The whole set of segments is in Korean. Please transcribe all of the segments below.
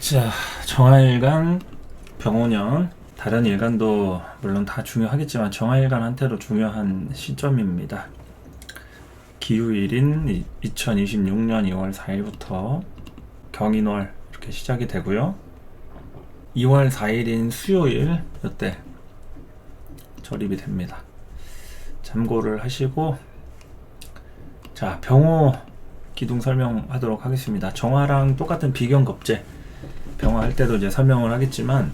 자, 정화일간, 병오년, 다른 일간도 물론 다 중요하겠지만 정화일간한테도 중요한 시점입니다. 기후일인 2026년 2월 4일부터 경인월 이렇게 시작이 되고요. 2월 4일인 수요일 이때 절입이 됩니다. 참고를 하시고, 자, 병호 기둥 설명하도록 하겠습니다. 정화랑 똑같은 비견겁제, 병화 할 때도 이제 설명을 하겠지만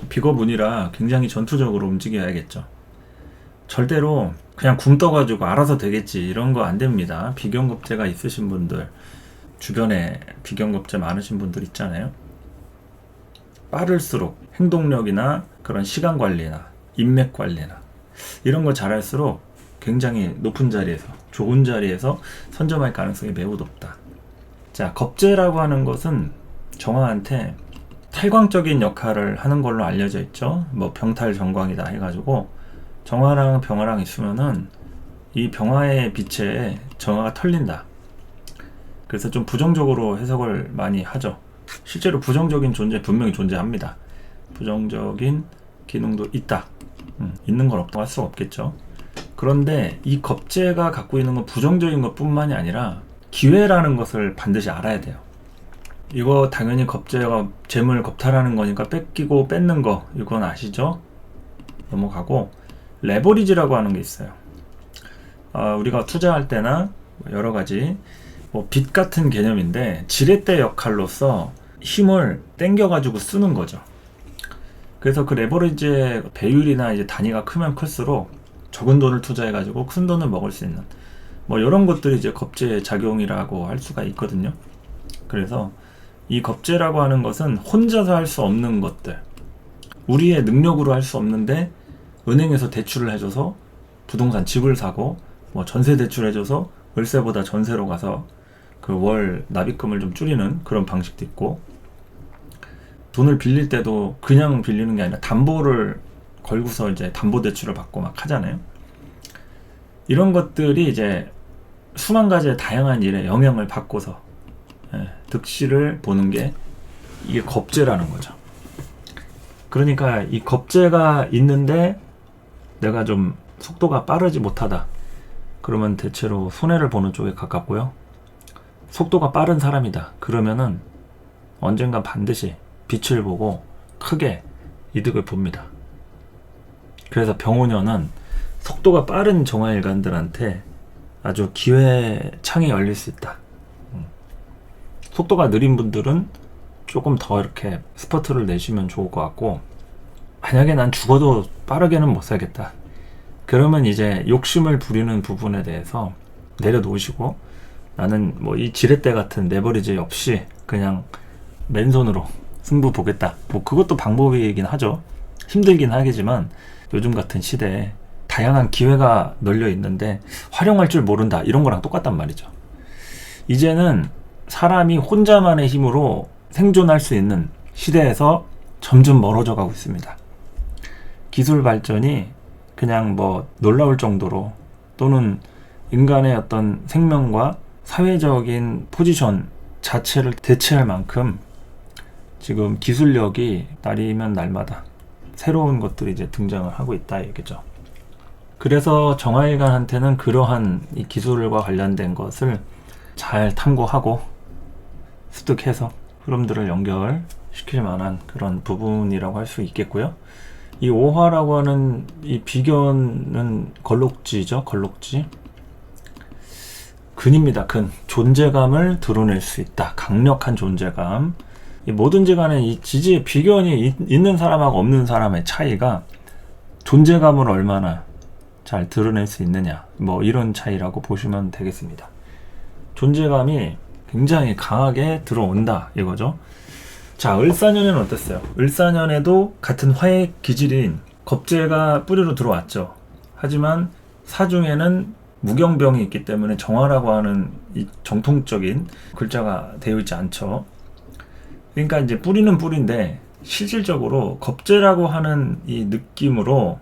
비겁운이라 굉장히 전투적으로 움직여야겠죠. 절대로 그냥 굼떠가지고 알아서 되겠지 이런 거 안 됩니다. 비견겁제가 있으신 분들, 주변에 비견겁제 많으신 분들 있잖아요. 빠를수록 행동력이나 그런 시간 관리나 인맥 관리나 이런 거 잘할수록 굉장히 높은 자리에서, 좋은 자리에서 선점할 가능성이 매우 높다. 자, 겁제라고 하는 것은 정화한테 탈광적인 역할을 하는 걸로 알려져 있죠. 뭐 병탈 정광이다 해가지고 정화랑 병화랑 있으면은 이 병화의 빛에 정화가 털린다. 그래서 좀 부정적으로 해석을 많이 하죠. 실제로 부정적인 존재 분명히 존재합니다. 부정적인 기능도 있다. 있는 건 없다고 할 수가 없겠죠. 그런데 이 겁제가 갖고 있는 건 부정적인 것 뿐만이 아니라 기회라는 것을 반드시 알아야 돼요. 이거 당연히 겁제가 재물 겁탈하는 거니까 뺏기고 뺏는 거 이건 아시죠? 넘어가고, 레버리지라고 하는 게 있어요. 우리가 투자할 때나 여러 가지 빚 같은 개념인데 지렛대 역할로서 힘을 땡겨가지고 쓰는 거죠. 그래서 그 레버리지의 배율이나 이제 단위가 크면 클수록 적은 돈을 투자해가지고 큰 돈을 먹을 수 있는 뭐 이런 것들이 이제 겁제 작용이라고 할 수가 있거든요. 그래서 이 겁제라고 하는 것은 혼자서 할 수 없는 것들, 우리의 능력으로 할 수 없는데 은행에서 대출을 해줘서 부동산 집을 사고, 뭐 전세 대출해줘서 월세보다 전세로 가서 그 월 납입금을 좀 줄이는 그런 방식도 있고, 돈을 빌릴 때도 그냥 빌리는 게 아니라 담보를 걸고서 이제 담보 대출을 받고 막 하잖아요. 이런 것들이 이제 수만 가지의 다양한 일에 영향을 받고서 득실을 보는 게 이게 겁제라는 거죠. 그러니까 이 겁제가 있는데 내가 좀 속도가 빠르지 못하다 그러면 대체로 손해를 보는 쪽에 가깝고요. 속도가 빠른 사람이다 그러면은 언젠가 반드시 빛을 보고 크게 이득을 봅니다. 그래서 병오년은 속도가 빠른 정화일간들한테 아주 기회 창이 열릴 수 있다. 속도가 느린 분들은 조금 더 이렇게 스퍼트를 내시면 좋을 것 같고, 만약에 난 죽어도 빠르게는 못 살겠다 그러면 이제 욕심을 부리는 부분에 대해서 내려놓으시고, 나는 뭐 이 지렛대 같은 레버리지 없이 그냥 맨손으로 승부 보겠다, 뭐 그것도 방법이긴 하죠. 힘들긴 하겠지만 요즘 같은 시대에 다양한 기회가 널려 있는데 활용할 줄 모른다 이런 거랑 똑같단 말이죠. 이제는 사람이 혼자만의 힘으로 생존할 수 있는 시대에서 점점 멀어져 가고 있습니다. 기술 발전이 그냥 뭐 놀라울 정도로, 또는 인간의 어떤 생명과 사회적인 포지션 자체를 대체할 만큼 지금 기술력이 날이면 날마다 새로운 것들이 이제 등장을 하고 있다 얘기죠. 그래서 정화일간한테는 그러한 이 기술과 관련된 것을 잘 탐구하고 습득해서 흐름들을 연결시킬 만한 그런 부분이라고 할 수 있겠고요. 이 오화라고 하는 이 비견은 걸록지죠. 걸록지. 근입니다. 근. 존재감을 드러낼 수 있다. 강력한 존재감. 뭐든지 간에 이 지지의 비견이 있는 사람하고 없는 사람의 차이가 존재감을 얼마나 잘 드러낼 수 있느냐, 뭐 이런 차이라고 보시면 되겠습니다. 존재감이 굉장히 강하게 들어온다 이거죠. 자, 을사년에는 어땠어요? 을사년에도 같은 화의 기질인 겁제가 뿌리로 들어왔죠. 하지만 사중에는 무경병이 있기 때문에 정화라고 하는 이 정통적인 글자가 되어 있지 않죠. 그러니까 이제 뿌리는 뿌리인데 실질적으로 겁제라고 하는 이 느낌으로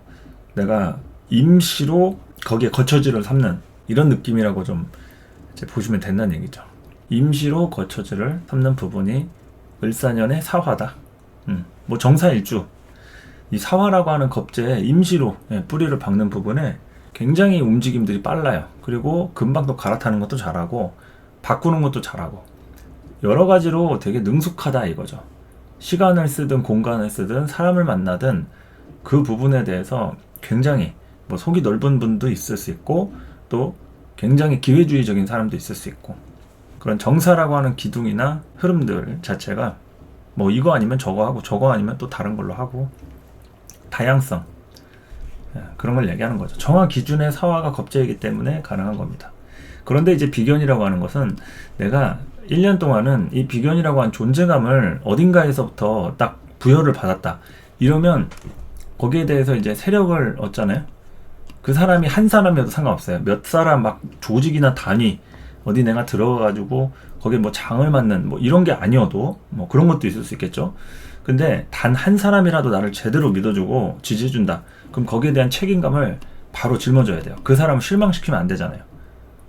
내가 임시로 거기에 거처지를 삼는 이런 느낌이라고 좀 이제 보시면 된다는 얘기죠. 임시로 거처지를 삼는 부분이 을사년의 사화다. 뭐 정사일주. 이 사화라고 하는 겁재에 임시로 뿌리를 박는 부분에 굉장히 움직임들이 빨라요. 그리고 금방 또 갈아타는 것도 잘하고 바꾸는 것도 잘하고 여러 가지로 되게 능숙하다 이거죠. 시간을 쓰든 공간을 쓰든 사람을 만나든 그 부분에 대해서 굉장히 뭐 속이 넓은 분도 있을 수 있고 또 굉장히 기회주의적인 사람도 있을 수 있고 그런 정사라고 하는 기둥이나 흐름들 자체가 뭐 이거 아니면 저거 하고 저거 아니면 또 다른 걸로 하고 다양성 그런 걸 얘기하는 거죠. 정화 기준의 사화가 겁재이기 때문에 가능한 겁니다. 그런데 이제 비견이라고 하는 것은 내가 1년 동안은 이 비견이라고 한 존재감을 어딘가에서부터 딱 부여를 받았다. 이러면 거기에 대해서 이제 세력을 얻잖아요. 그 사람이 한 사람이어도 상관없어요. 몇 사람 막 조직이나 단위 어디 내가 들어가가지고 거기에 뭐 장을 맡는 뭐 이런 게 아니어도 뭐 그런 것도 있을 수 있겠죠. 근데 단 한 사람이라도 나를 제대로 믿어주고 지지해준다. 그럼 거기에 대한 책임감을 바로 짊어져야 돼요. 그 사람을 실망시키면 안 되잖아요.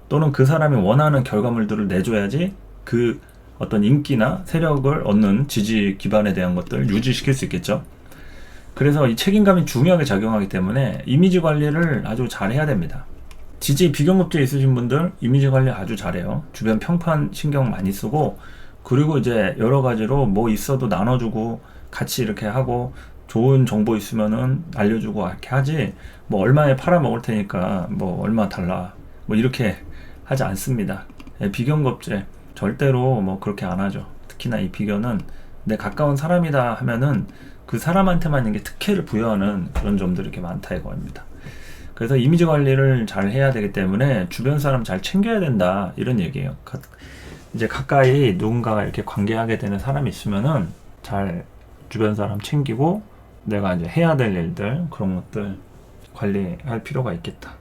또는 그 사람이 원하는 결과물들을 내줘야지 그 어떤 인기나 세력을 얻는 지지 기반에 대한 것들을 유지시킬 수 있겠죠. 그래서 이 책임감이 중요하게 작용하기 때문에 이미지 관리를 아주 잘 해야 됩니다. 지지 비견겁재 있으신 분들 이미지 관리 아주 잘해요. 주변 평판 신경 많이 쓰고 그리고 이제 여러 가지로 뭐 있어도 나눠주고 같이 이렇게 하고 좋은 정보 있으면은 알려주고 이렇게 하지 뭐 얼마에 팔아먹을 테니까 뭐 얼마 달라 뭐 이렇게 하지 않습니다. 비견겁재 절대로 뭐 그렇게 안 하죠. 특히나 이 비견은 내 가까운 사람이다 하면은 그 사람한테만 이게 특혜를 부여하는 그런 점들이 이렇게 많다 이거입니다. 그래서 이미지 관리를 잘 해야 되기 때문에 주변 사람 잘 챙겨야 된다 이런 얘기예요. 이제 가까이 누군가가 이렇게 관계하게 되는 사람이 있으면은 잘 주변 사람 챙기고 내가 이제 해야 될 일들 그런 것들 관리할 필요가 있겠다.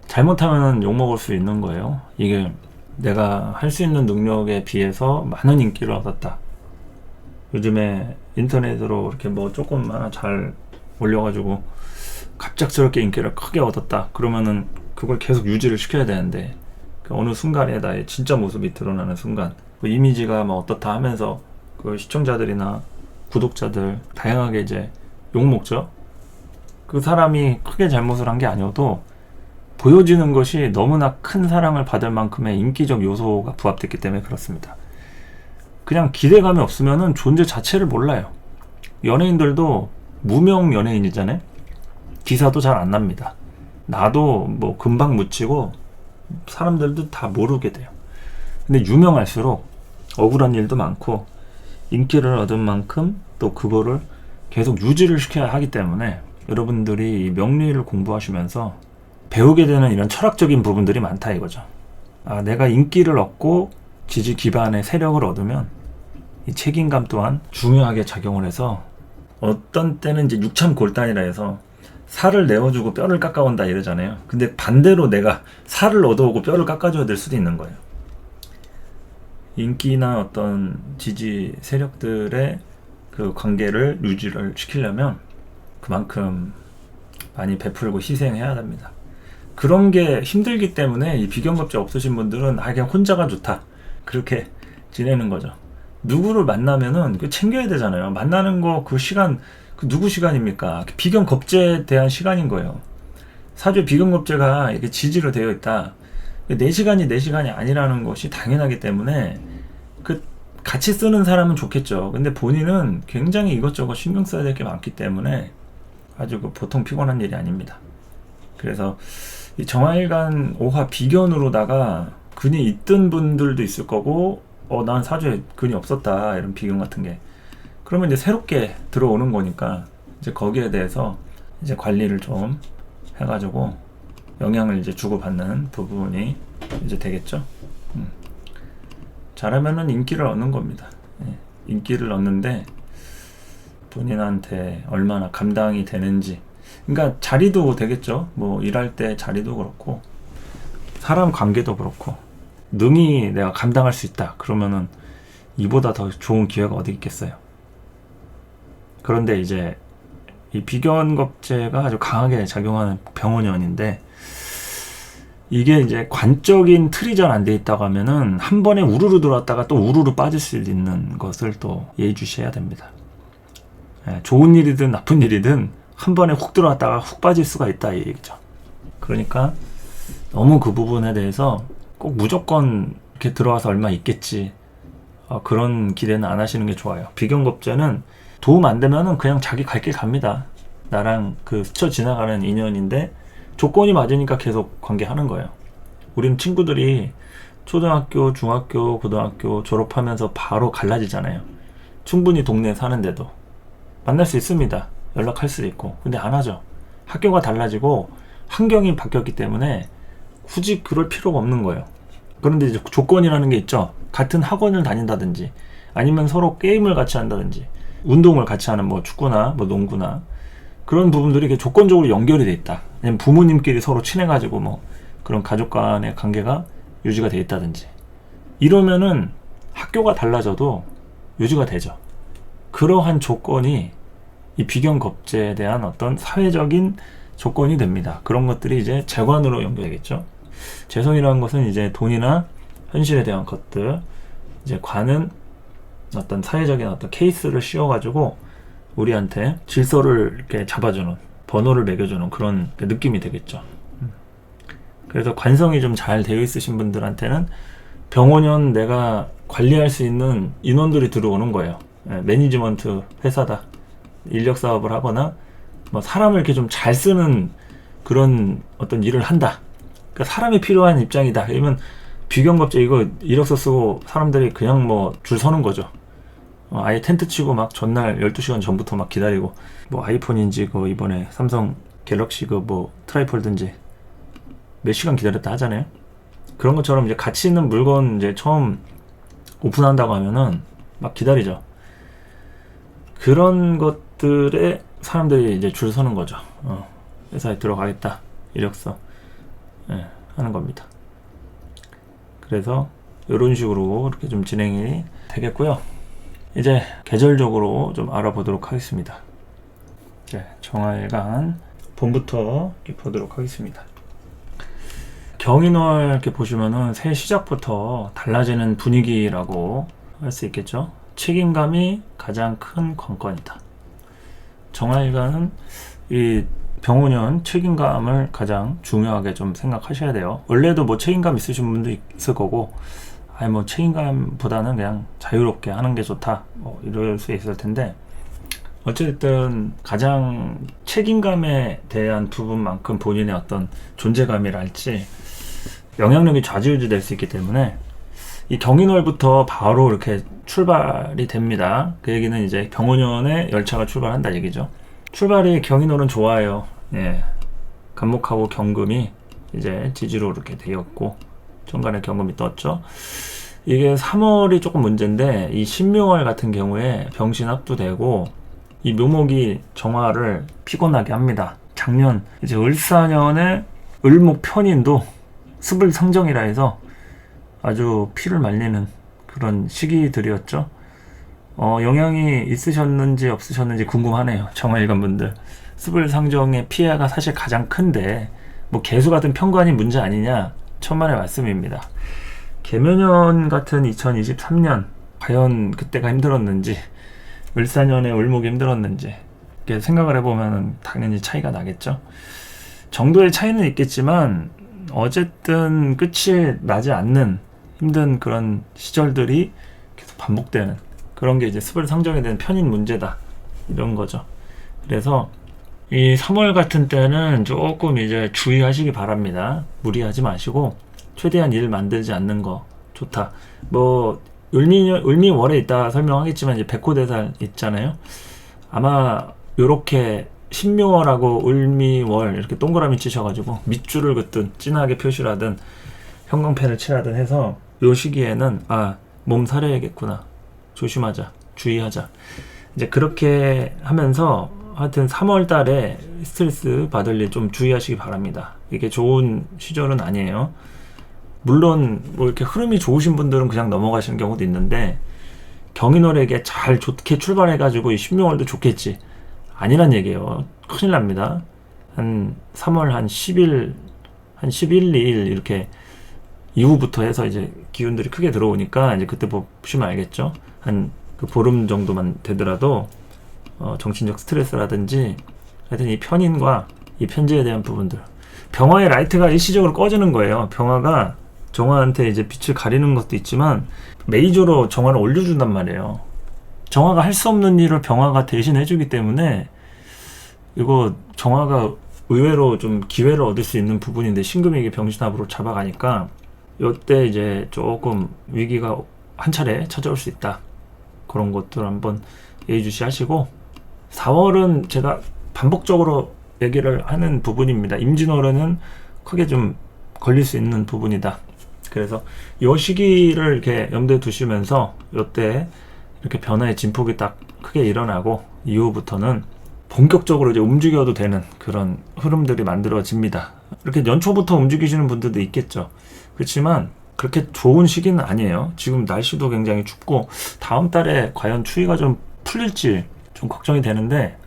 잘못하면 욕먹을 수 있는 거예요. 이게 내가 할 수 있는 능력에 비해서 많은 인기를 얻었다. 요즘에 인터넷으로 이렇게 뭐 조금만 잘 올려가지고 갑작스럽게 인기를 크게 얻었다. 그러면은 그걸 계속 유지를 시켜야 되는데 그 어느 순간에 나의 진짜 모습이 드러나는 순간 그 이미지가 뭐 어떻다 하면서 그 시청자들이나 구독자들 다양하게 이제 욕먹죠. 그 사람이 크게 잘못을 한 게 아니어도 보여지는 것이 너무나 큰 사랑을 받을 만큼의 인기적 요소가 부합됐기 때문에 그렇습니다. 그냥 기대감이 없으면은 존재 자체를 몰라요. 연예인들도 무명 연예인이잖아요. 기사도 잘 안 납니다. 나도 뭐 금방 묻히고 사람들도 다 모르게 돼요. 근데 유명할수록 억울한 일도 많고 인기를 얻은 만큼 또 그거를 계속 유지를 시켜야 하기 때문에 여러분들이 명리를 공부하시면서 배우게 되는 이런 철학적인 부분들이 많다 이거죠. 아, 내가 인기를 얻고 지지 기반의 세력을 얻으면 이 책임감 또한 중요하게 작용을 해서 어떤 때는 이제 육참골단이라 해서 살을 내어주고 뼈를 깎아온다 이러잖아요. 근데 반대로 내가 살을 얻어오고 뼈를 깎아줘야 될 수도 있는 거예요. 인기나 어떤 지지 세력들의 그 관계를 유지를 시키려면 그만큼 많이 베풀고 희생해야 됩니다. 그런 게 힘들기 때문에 이 비견겁재 없으신 분들은 그냥 혼자가 좋다 그렇게 지내는 거죠. 누구를 만나면은 챙겨야 되잖아요. 만나는 거 그 시간 그 누구 시간입니까? 비견겁재에 대한 시간인 거예요. 사주에 비견겁재가 이렇게 지지로 되어 있다. 내 시간이 내 시간이 아니라는 것이 당연하기 때문에 그 같이 쓰는 사람은 좋겠죠. 근데 본인은 굉장히 이것저것 신경 써야 될 게 많기 때문에 아주 그 보통 피곤한 일이 아닙니다. 그래서 이 정화일간 오화 비견으로다가 근이 있던 분들도 있을 거고 난 사주에 근이 없었다 이런 비견 같은 게 그러면 이제 새롭게 들어오는 거니까 이제 거기에 대해서 이제 관리를 좀 해가지고 영향을 이제 주고받는 부분이 이제 되겠죠. 잘하면은 인기를 얻는 겁니다. 인기를 얻는데 본인한테 얼마나 감당이 되는지 그러니까 자리도 되겠죠. 뭐 일할 때 자리도 그렇고 사람 관계도 그렇고 능히 내가 감당할 수 있다 그러면은 이보다 더 좋은 기회가 어디 있겠어요. 그런데 이제 이 비견겁재가 아주 강하게 작용하는 병원연인데 이게 이제 관적인 틀이 잘 안 돼 있다고 하면은 한 번에 우르르 들어왔다가 또 우르르 빠질 수 있는 것을 또 예의주시해야 됩니다. 좋은 일이든 나쁜 일이든 한 번에 훅 들어왔다가 훅 빠질 수가 있다 이 얘기죠. 그러니까 너무 그 부분에 대해서 꼭 무조건 이렇게 들어와서 얼마 있겠지 그런 기대는 안 하시는 게 좋아요. 비견겁제는 도움 안 되면은 그냥 자기 갈 길 갑니다. 나랑 그 스쳐 지나가는 인연인데 조건이 맞으니까 계속 관계하는 거예요. 우린 친구들이 초등학교, 중학교, 고등학교 졸업하면서 바로 갈라지잖아요. 충분히 동네에 사는데도 만날 수 있습니다. 연락할 수도 있고. 근데 안 하죠. 학교가 달라지고 환경이 바뀌었기 때문에 굳이 그럴 필요가 없는 거예요. 그런데 이제 조건이라는 게 있죠. 같은 학원을 다닌다든지 아니면 서로 게임을 같이 한다든지 운동을 같이 하는 뭐 축구나 뭐 농구나 그런 부분들이 이렇게 조건적으로 연결이 돼 있다. 아니면 부모님끼리 서로 친해가지고 뭐 그런 가족 간의 관계가 유지가 돼 있다든지 이러면은 학교가 달라져도 유지가 되죠. 그러한 조건이 이 비견겁제에 대한 어떤 사회적인 조건이 됩니다. 그런 것들이 이제 재관으로 연결되겠죠. 재성이라는 것은 이제 돈이나 현실에 대한 것들, 이제 관은 어떤 사회적인 어떤 케이스를 씌워가지고 우리한테 질서를 이렇게 잡아주는, 번호를 매겨주는 그런 느낌이 되겠죠. 그래서 관성이 좀 잘 되어 있으신 분들한테는 병원연 내가 관리할 수 있는 인원들이 들어오는 거예요. 매니지먼트 회사다. 인력 사업을 하거나 뭐 사람을 이렇게 좀 잘 쓰는 그런 어떤 일을 한다. 그러니까 사람이 필요한 입장이다. 이러면 비견겁제 이거 이력서 쓰고 사람들이 그냥 뭐 줄 서는 거죠. 아예 텐트 치고 막 전날 12시간 전부터 막 기다리고 뭐 아이폰인지 그 이번에 삼성 갤럭시 그 뭐 트라이폴드인지 몇 시간 기다렸다 하잖아요. 그런 것처럼 이제 가치 있는 물건 이제 처음 오픈한다고 하면은 막 기다리죠. 그런 것들에 사람들이 이제 줄 서는 거죠. 회사에 들어가겠다 이력서 하는 겁니다. 그래서 이런 식으로 이렇게 좀 진행이 되겠고요. 이제 계절적으로 좀 알아보도록 하겠습니다. 정화일간 봄부터 이렇게 보도록 하겠습니다. 경인월 이렇게 보시면은 새해 시작부터 달라지는 분위기라고 할 수 있겠죠. 책임감이 가장 큰 관건이다. 정화일간은 이 병오년 책임감을 가장 중요하게 좀 생각하셔야 돼요. 원래도 뭐 책임감 있으신 분도 있을 거고, 아니 뭐 책임감보다는 그냥 자유롭게 하는 게 좋다, 뭐 이럴 수 있을 텐데, 어쨌든 가장 책임감에 대한 부분만큼 본인의 어떤 존재감이랄지 영향력이 좌지우지 될 수 있기 때문에 이 경인월부터 바로 이렇게 출발이 됩니다. 그 얘기는 이제 병오년에 열차가 출발한다 얘기죠. 출발이 경인월은 좋아요. 간목하고 경금이 이제 지지로 이렇게 되었고 정간에 경금이 떴죠. 이게 3월이 조금 문제인데 이 신묘월 같은 경우에 병신 합두되고 이 묘목이 정화를 피곤하게 합니다. 작년 이제 을사년에 을목 편인도 습을상정이라 해서 아주 피를 말리는 그런 시기들이었죠. 영향이 있으셨는지 없으셨는지 궁금하네요. 정화일간 분들. 습을상정의 피해가 사실 가장 큰데 뭐 개수 같은 편관이 문제 아니냐, 천만의 말씀입니다. 개묘년 같은 2023년 과연 그때가 힘들었는지, 을사년에 을목이 힘들었는지 이렇게 생각을 해보면 당연히 차이가 나겠죠. 정도의 차이는 있겠지만 어쨌든 끝이 나지 않는 힘든 그런 시절들이 계속 반복되는 그런 게 이제 습을상정에 대한 편인 문제다, 이런 거죠. 그래서 이 3월 같은 때는 조금 이제 주의하시기 바랍니다. 무리하지 마시고 최대한 일 만들지 않는 거 좋다. 뭐 을미월에 이따 설명하겠지만 이제 백호대살 있잖아요. 아마 요렇게 신묘월하고 을미월 이렇게 동그라미 치셔가지고 밑줄을 긋든 진하게 표시를 하든 형광펜을 칠하든 해서 요 시기에는 몸 사려야겠구나, 조심하자, 주의하자, 이제 그렇게 하면서 하여튼 3월 달에 스트레스 받을 일 좀 주의하시기 바랍니다. 이게 좋은 시절은 아니에요. 물론 뭐 이렇게 흐름이 좋으신 분들은 그냥 넘어가시는 경우도 있는데, 경인월에게 잘 좋게 출발해가지고 이 신묘월도 좋겠지, 아니란 얘기예요. 큰일 납니다. 한 3월 한 10일 한 11, 2일 이렇게 이후부터 해서 이제 기운들이 크게 들어오니까 이제 그때 보시면 알겠죠. 한 그 보름 정도만 되더라도 정신적 스트레스라든지 하여튼 이 편인과 이 편지에 대한 부분들, 병화의 라이트가 일시적으로 꺼지는 거예요. 병화가 정화한테 이제 빛을 가리는 것도 있지만 메이저로 정화를 올려준단 말이에요. 정화가 할 수 없는 일을 병화가 대신 해주기 때문에 이거 정화가 의외로 좀 기회를 얻을 수 있는 부분인데, 신금이 이게 병신합으로 잡아가니까 이때 이제 조금 위기가 한 차례 찾아올 수 있다. 그런 것들 한번 예의주시하시고, 4월은 제가 반복적으로 얘기를 하는 부분입니다. 임진월에는 크게 좀 걸릴 수 있는 부분이다. 그래서 이 시기를 이렇게 염두에 두시면서 이때 이렇게 변화의 진폭이 딱 크게 일어나고 이후부터는 본격적으로 이제 움직여도 되는 그런 흐름들이 만들어집니다. 이렇게 연초부터 움직이시는 분들도 있겠죠. 그렇지만 그렇게 좋은 시기는 아니에요. 지금 날씨도 굉장히 춥고 다음 달에 과연 추위가 좀 풀릴지 좀 걱정이 되는데,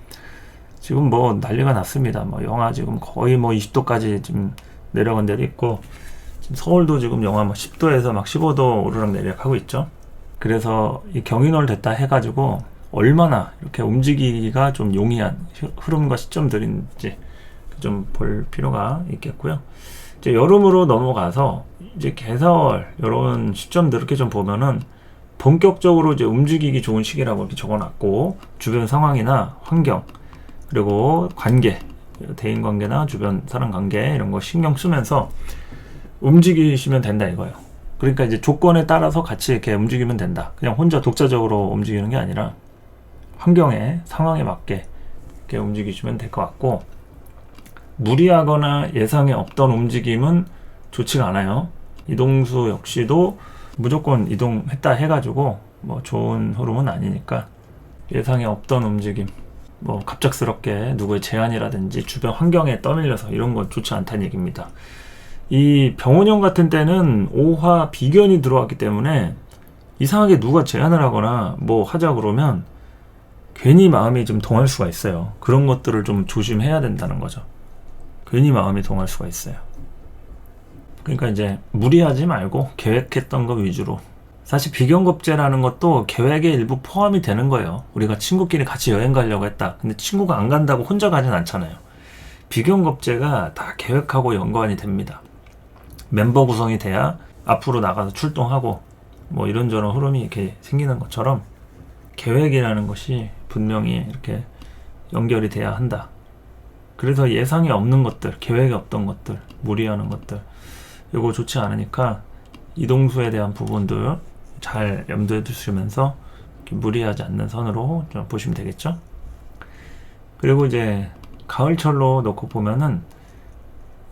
지금 뭐 난리가 났습니다. 뭐 영하 지금 거의 뭐 20도까지 좀 내려간 데도 있고, 지금 서울도 지금 영하 뭐 10도에서 막 15도 오르락내리락 하고 있죠. 그래서 이 경인월 됐다 해가지고 얼마나 이렇게 움직이기가 좀 용이한 흐름과 시점들인지 좀 볼 필요가 있겠고요. 이제 여름으로 넘어가서 이제 개사월 이런 시점들 이렇게 좀 보면은 본격적으로 이제 움직이기 좋은 시기라고 이렇게 적어놨고, 주변 상황이나 환경, 그리고 관계, 대인 관계나 주변 사람 관계 이런 거 신경 쓰면서 움직이시면 된다 이거예요. 그러니까 이제 조건에 따라서 같이 이렇게 움직이면 된다. 그냥 혼자 독자적으로 움직이는 게 아니라 환경에, 상황에 맞게 이렇게 움직이시면 될 것 같고, 무리하거나 예상에 없던 움직임은 좋지가 않아요. 이동수 역시도 무조건 이동했다 해가지고 뭐 좋은 흐름은 아니니까, 예상에 없던 움직임, 뭐 갑작스럽게 누구의 제안이라든지 주변 환경에 떠밀려서 이런 건 좋지 않다는 얘기입니다. 이 병원형 같은 때는 오화 비견이 들어왔기 때문에 이상하게 누가 제안을 하거나 뭐 하자 그러면 괜히 마음이 좀 동할 수가 있어요. 그런 것들을 좀 조심해야 된다는 거죠. 괜히 마음이 동할 수가 있어요. 그러니까 이제 무리하지 말고 계획했던 거 위주로. 사실 비견겁제라는 것도 계획의 일부 포함이 되는 거예요. 우리가 친구끼리 같이 여행 가려고 했다. 근데 친구가 안 간다고 혼자 가진 않잖아요. 비견겁제가 다 계획하고 연관이 됩니다. 멤버 구성이 돼야 앞으로 나가서 출동하고 뭐 이런저런 흐름이 이렇게 생기는 것처럼 계획이라는 것이 분명히 이렇게 연결이 돼야 한다. 그래서 예상이 없는 것들, 계획이 없던 것들, 무리하는 것들, 이거 좋지 않으니까 이동수에 대한 부분들 잘 염두에 두시면서 무리하지 않는 선으로 좀 보시면 되겠죠. 그리고 이제 가을철로 놓고 보면은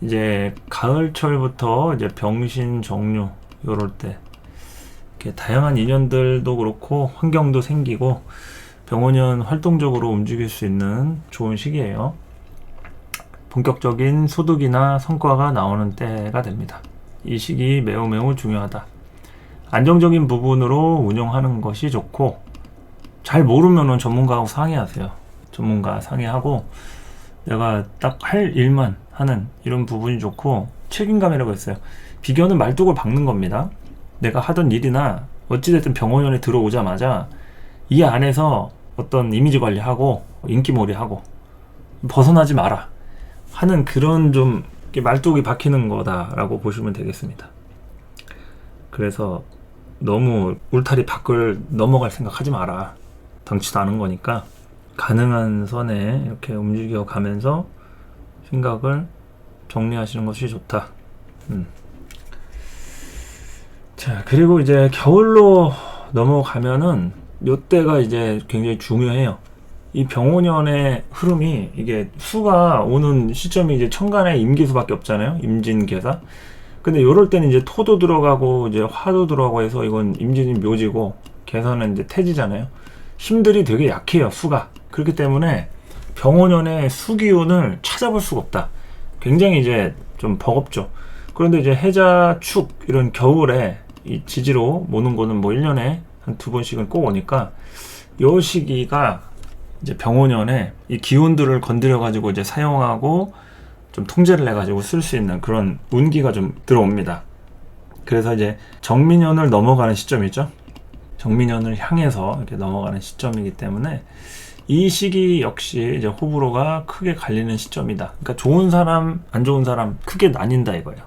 이제 가을철부터 이제 병신 정류 요럴 때 이렇게 다양한 인연들도 그렇고 환경도 생기고 병원연 활동적으로 움직일 수 있는 좋은 시기예요. 본격적인 소득이나 성과가 나오는 때가 됩니다. 이 시기 매우 매우 중요하다. 안정적인 부분으로 운영하는 것이 좋고, 잘 모르면은 전문가하고 상의하세요. 전문가 상의하고 내가 딱 할 일만 하는 이런 부분이 좋고, 책임감이라고 했어요. 비견은 말뚝을 박는 겁니다. 내가 하던 일이나 어찌됐든 병원연에 들어오자마자 이 안에서 어떤 이미지 관리하고 인기몰이하고 벗어나지 마라 하는 그런 좀 말뚝이 박히는 거다라고 보시면 되겠습니다. 그래서 너무 울타리 밖을 넘어갈 생각하지 마라. 덩치도 않은 거니까 가능한 선에 이렇게 움직여 가면서 생각을 정리하시는 것이 좋다. 자, 그리고 이제 겨울로 넘어가면은 요때가 이제 굉장히 중요해요. 이 병오년의 흐름이, 이게 수가 오는 시점이 이제 천간에 임기수밖에 없잖아요. 임진계사. 근데 요럴 때는 이제 토도 들어가고 이제 화도 들어가고 해서 이건 임진이 묘지고 계산은 이제 태지잖아요. 힘들이 되게 약해요, 수가. 그렇기 때문에 병오년의 수기운을 찾아볼 수가 없다. 굉장히 이제 좀 버겁죠. 그런데 이제 해자, 축 이런 겨울에 이 지지로 모는 거는 뭐 1년에 한 2번씩은 꼭 오니까 요 시기가 이제 병오년에 이 기운들을 건드려 가지고 이제 사용하고 좀 통제를 해가지고 쓸 수 있는 그런 운기가 좀 들어옵니다. 그래서 이제 정민연을 넘어가는 시점이죠. 정민연을 향해서 이렇게 넘어가는 시점이기 때문에 이 시기 역시 이제 호불호가 크게 갈리는 시점이다. 그러니까 좋은 사람, 안 좋은 사람 크게 나뉜다 이거예요.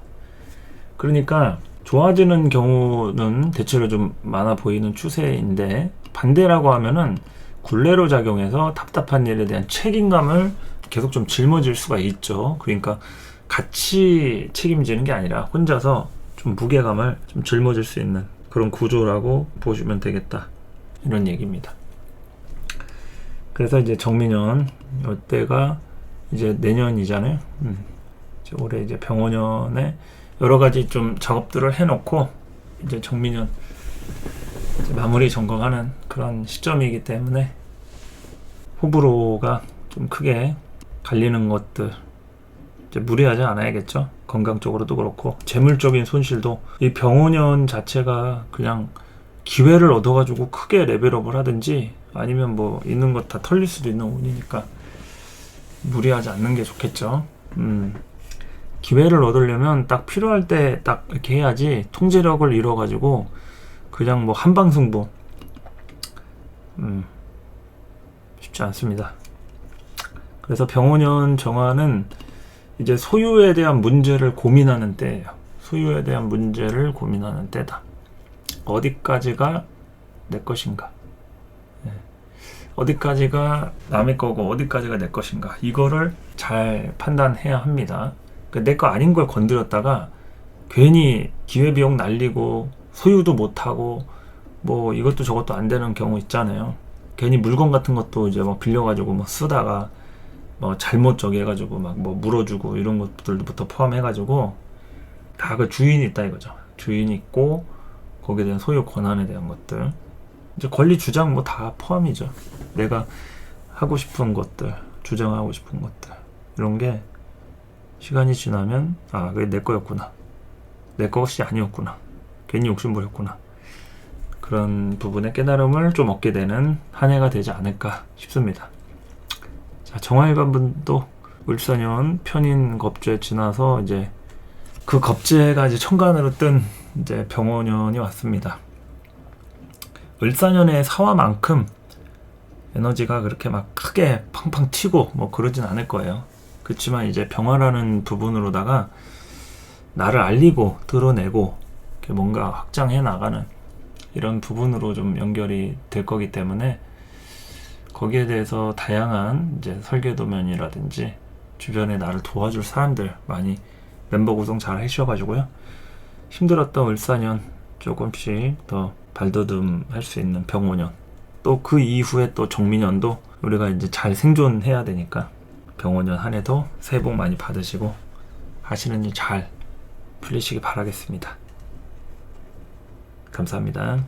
그러니까 좋아지는 경우는 대체로 좀 많아 보이는 추세인데, 반대라고 하면은 굴레로 작용해서 답답한 일에 대한 책임감을 계속 좀 짊어질 수가 있죠. 그러니까 같이 책임지는 게 아니라 혼자서 좀 무게감을 좀 짊어질 수 있는 그런 구조라고 보시면 되겠다, 이런 얘기입니다. 그래서 이제 정민연 이때가 이제 내년이잖아요. 이제 올해 이제 병원년에 여러 가지 좀 작업들을 해놓고 이제 정민연 이제 마무리 점검하는 그런 시점이기 때문에 호불호가 좀 크게 갈리는 것들 이제 무리하지 않아야겠죠. 건강 쪽으로도 그렇고 재물적인 손실도, 이 병원년 자체가 그냥 기회를 얻어가지고 크게 레벨업을 하든지 아니면 뭐 있는 것 다 털릴 수도 있는 운이니까 무리하지 않는 게 좋겠죠. 기회를 얻으려면 딱 필요할 때 딱 이렇게 해야지, 통제력을 잃어가지고 그냥 뭐 한방승부 쉽지 않습니다. 그래서 병원년 정화는 이제 소유에 대한 문제를 고민하는 때예요. 소유에 대한 문제를 고민하는 때다. 어디까지가 내 것인가, 어디까지가 남의 거고 어디까지가 내 것인가, 이거를 잘 판단해야 합니다. 그러니까 내 거 아닌 걸 건드렸다가 괜히 기회비용 날리고 소유도 못하고 뭐 이것도 저것도 안 되는 경우 있잖아요. 괜히 물건 같은 것도 이제 뭐 빌려가지고 뭐 쓰다가 뭐 잘못 저기 해가지고 막 뭐 물어주고 이런 것들부터 포함해가지고 다 그 주인이 있다 이거죠. 주인이 있고 거기에 대한 소유 권한에 대한 것들, 이제 권리 주장 뭐 다 포함이죠. 내가 하고 싶은 것들, 주장하고 싶은 것들, 이런 게 시간이 지나면 아, 그게 내 거였구나, 내 것이 아니었구나, 괜히 욕심부렸구나, 그런 부분의 깨달음을 좀 얻게 되는 한 해가 되지 않을까 싶습니다. 자, 정화일관분도 을사년 편인 겁재 지나서 이제 그 겁재가 이제 천간으로 뜬 이제 병원년이 왔습니다. 을사년의 사화만큼 에너지가 그렇게 막 크게 팡팡 튀고 뭐 그러진 않을 거예요. 그렇지만 이제 병화라는 부분으로다가 나를 알리고 드러내고 이렇게 뭔가 확장해 나가는 이런 부분으로 좀 연결이 될 거기 때문에 거기에 대해서 다양한 이제 설계도면이라든지 주변에 나를 도와줄 사람들 많이 멤버 구성 잘 하셔가지고요, 힘들었던 을사년 조금씩 더 발돋움 할 수 있는 병원년, 또 그 이후에 또 정민년도 우리가 이제 잘 생존해야 되니까 병원년 한 해도 새해 복 많이 받으시고 하시는 일 잘 풀리시기 바라겠습니다. 감사합니다.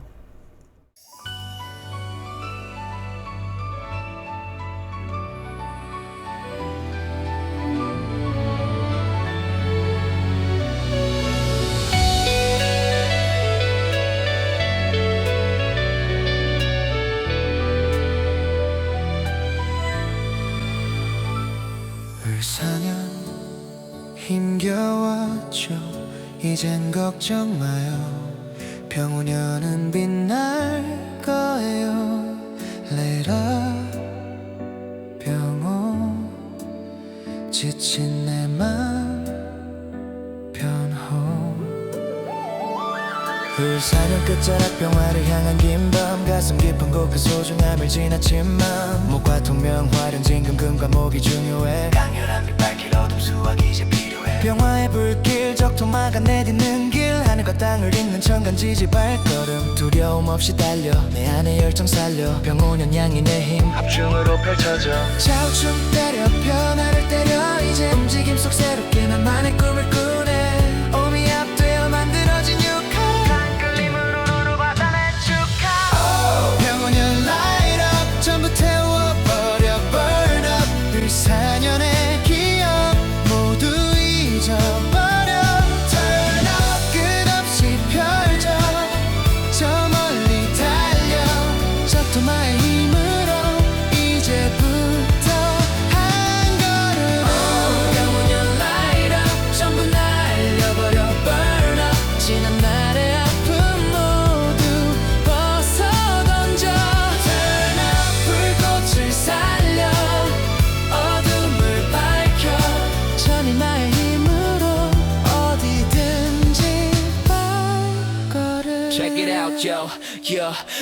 을사년 힘겨웠죠. 이젠 걱정 마요. 병원년은 빛날 거예요. Let up 병호, 지친 내 맘 변호. 을사년 끝자락 병화를 향한 긴 밤, 가슴 깊은 곳 그 소중함을 지나치만 목과 통명 활용 진금금과 목이 중요해. 강렬한 빛 밝힐 어둠 수확 이제 필요해. 병화의 불길 적토마가 내딛는 길, 하늘과 땅을 잇는 천간지지 발걸음 두려움 없이 달려 내 안의 열정 살려. 병오년 양이 내 힘 합중으로 펼쳐져. 좌우충 때려 변화를 때려 이제 움직임 속 새롭게 나만의 꿈을 꾸네. 오미 앞되어 만들어진 육화 끌림으로 너로 받아 내 축하. 병원년 light up 전부 태워버려 burn up. 을사년의 기억 모두 잊어버려 turn up. 끝없이 펼쳐 저 멀리 달려 적토마의 힘으로 이제부터 한 걸음. 병원년 light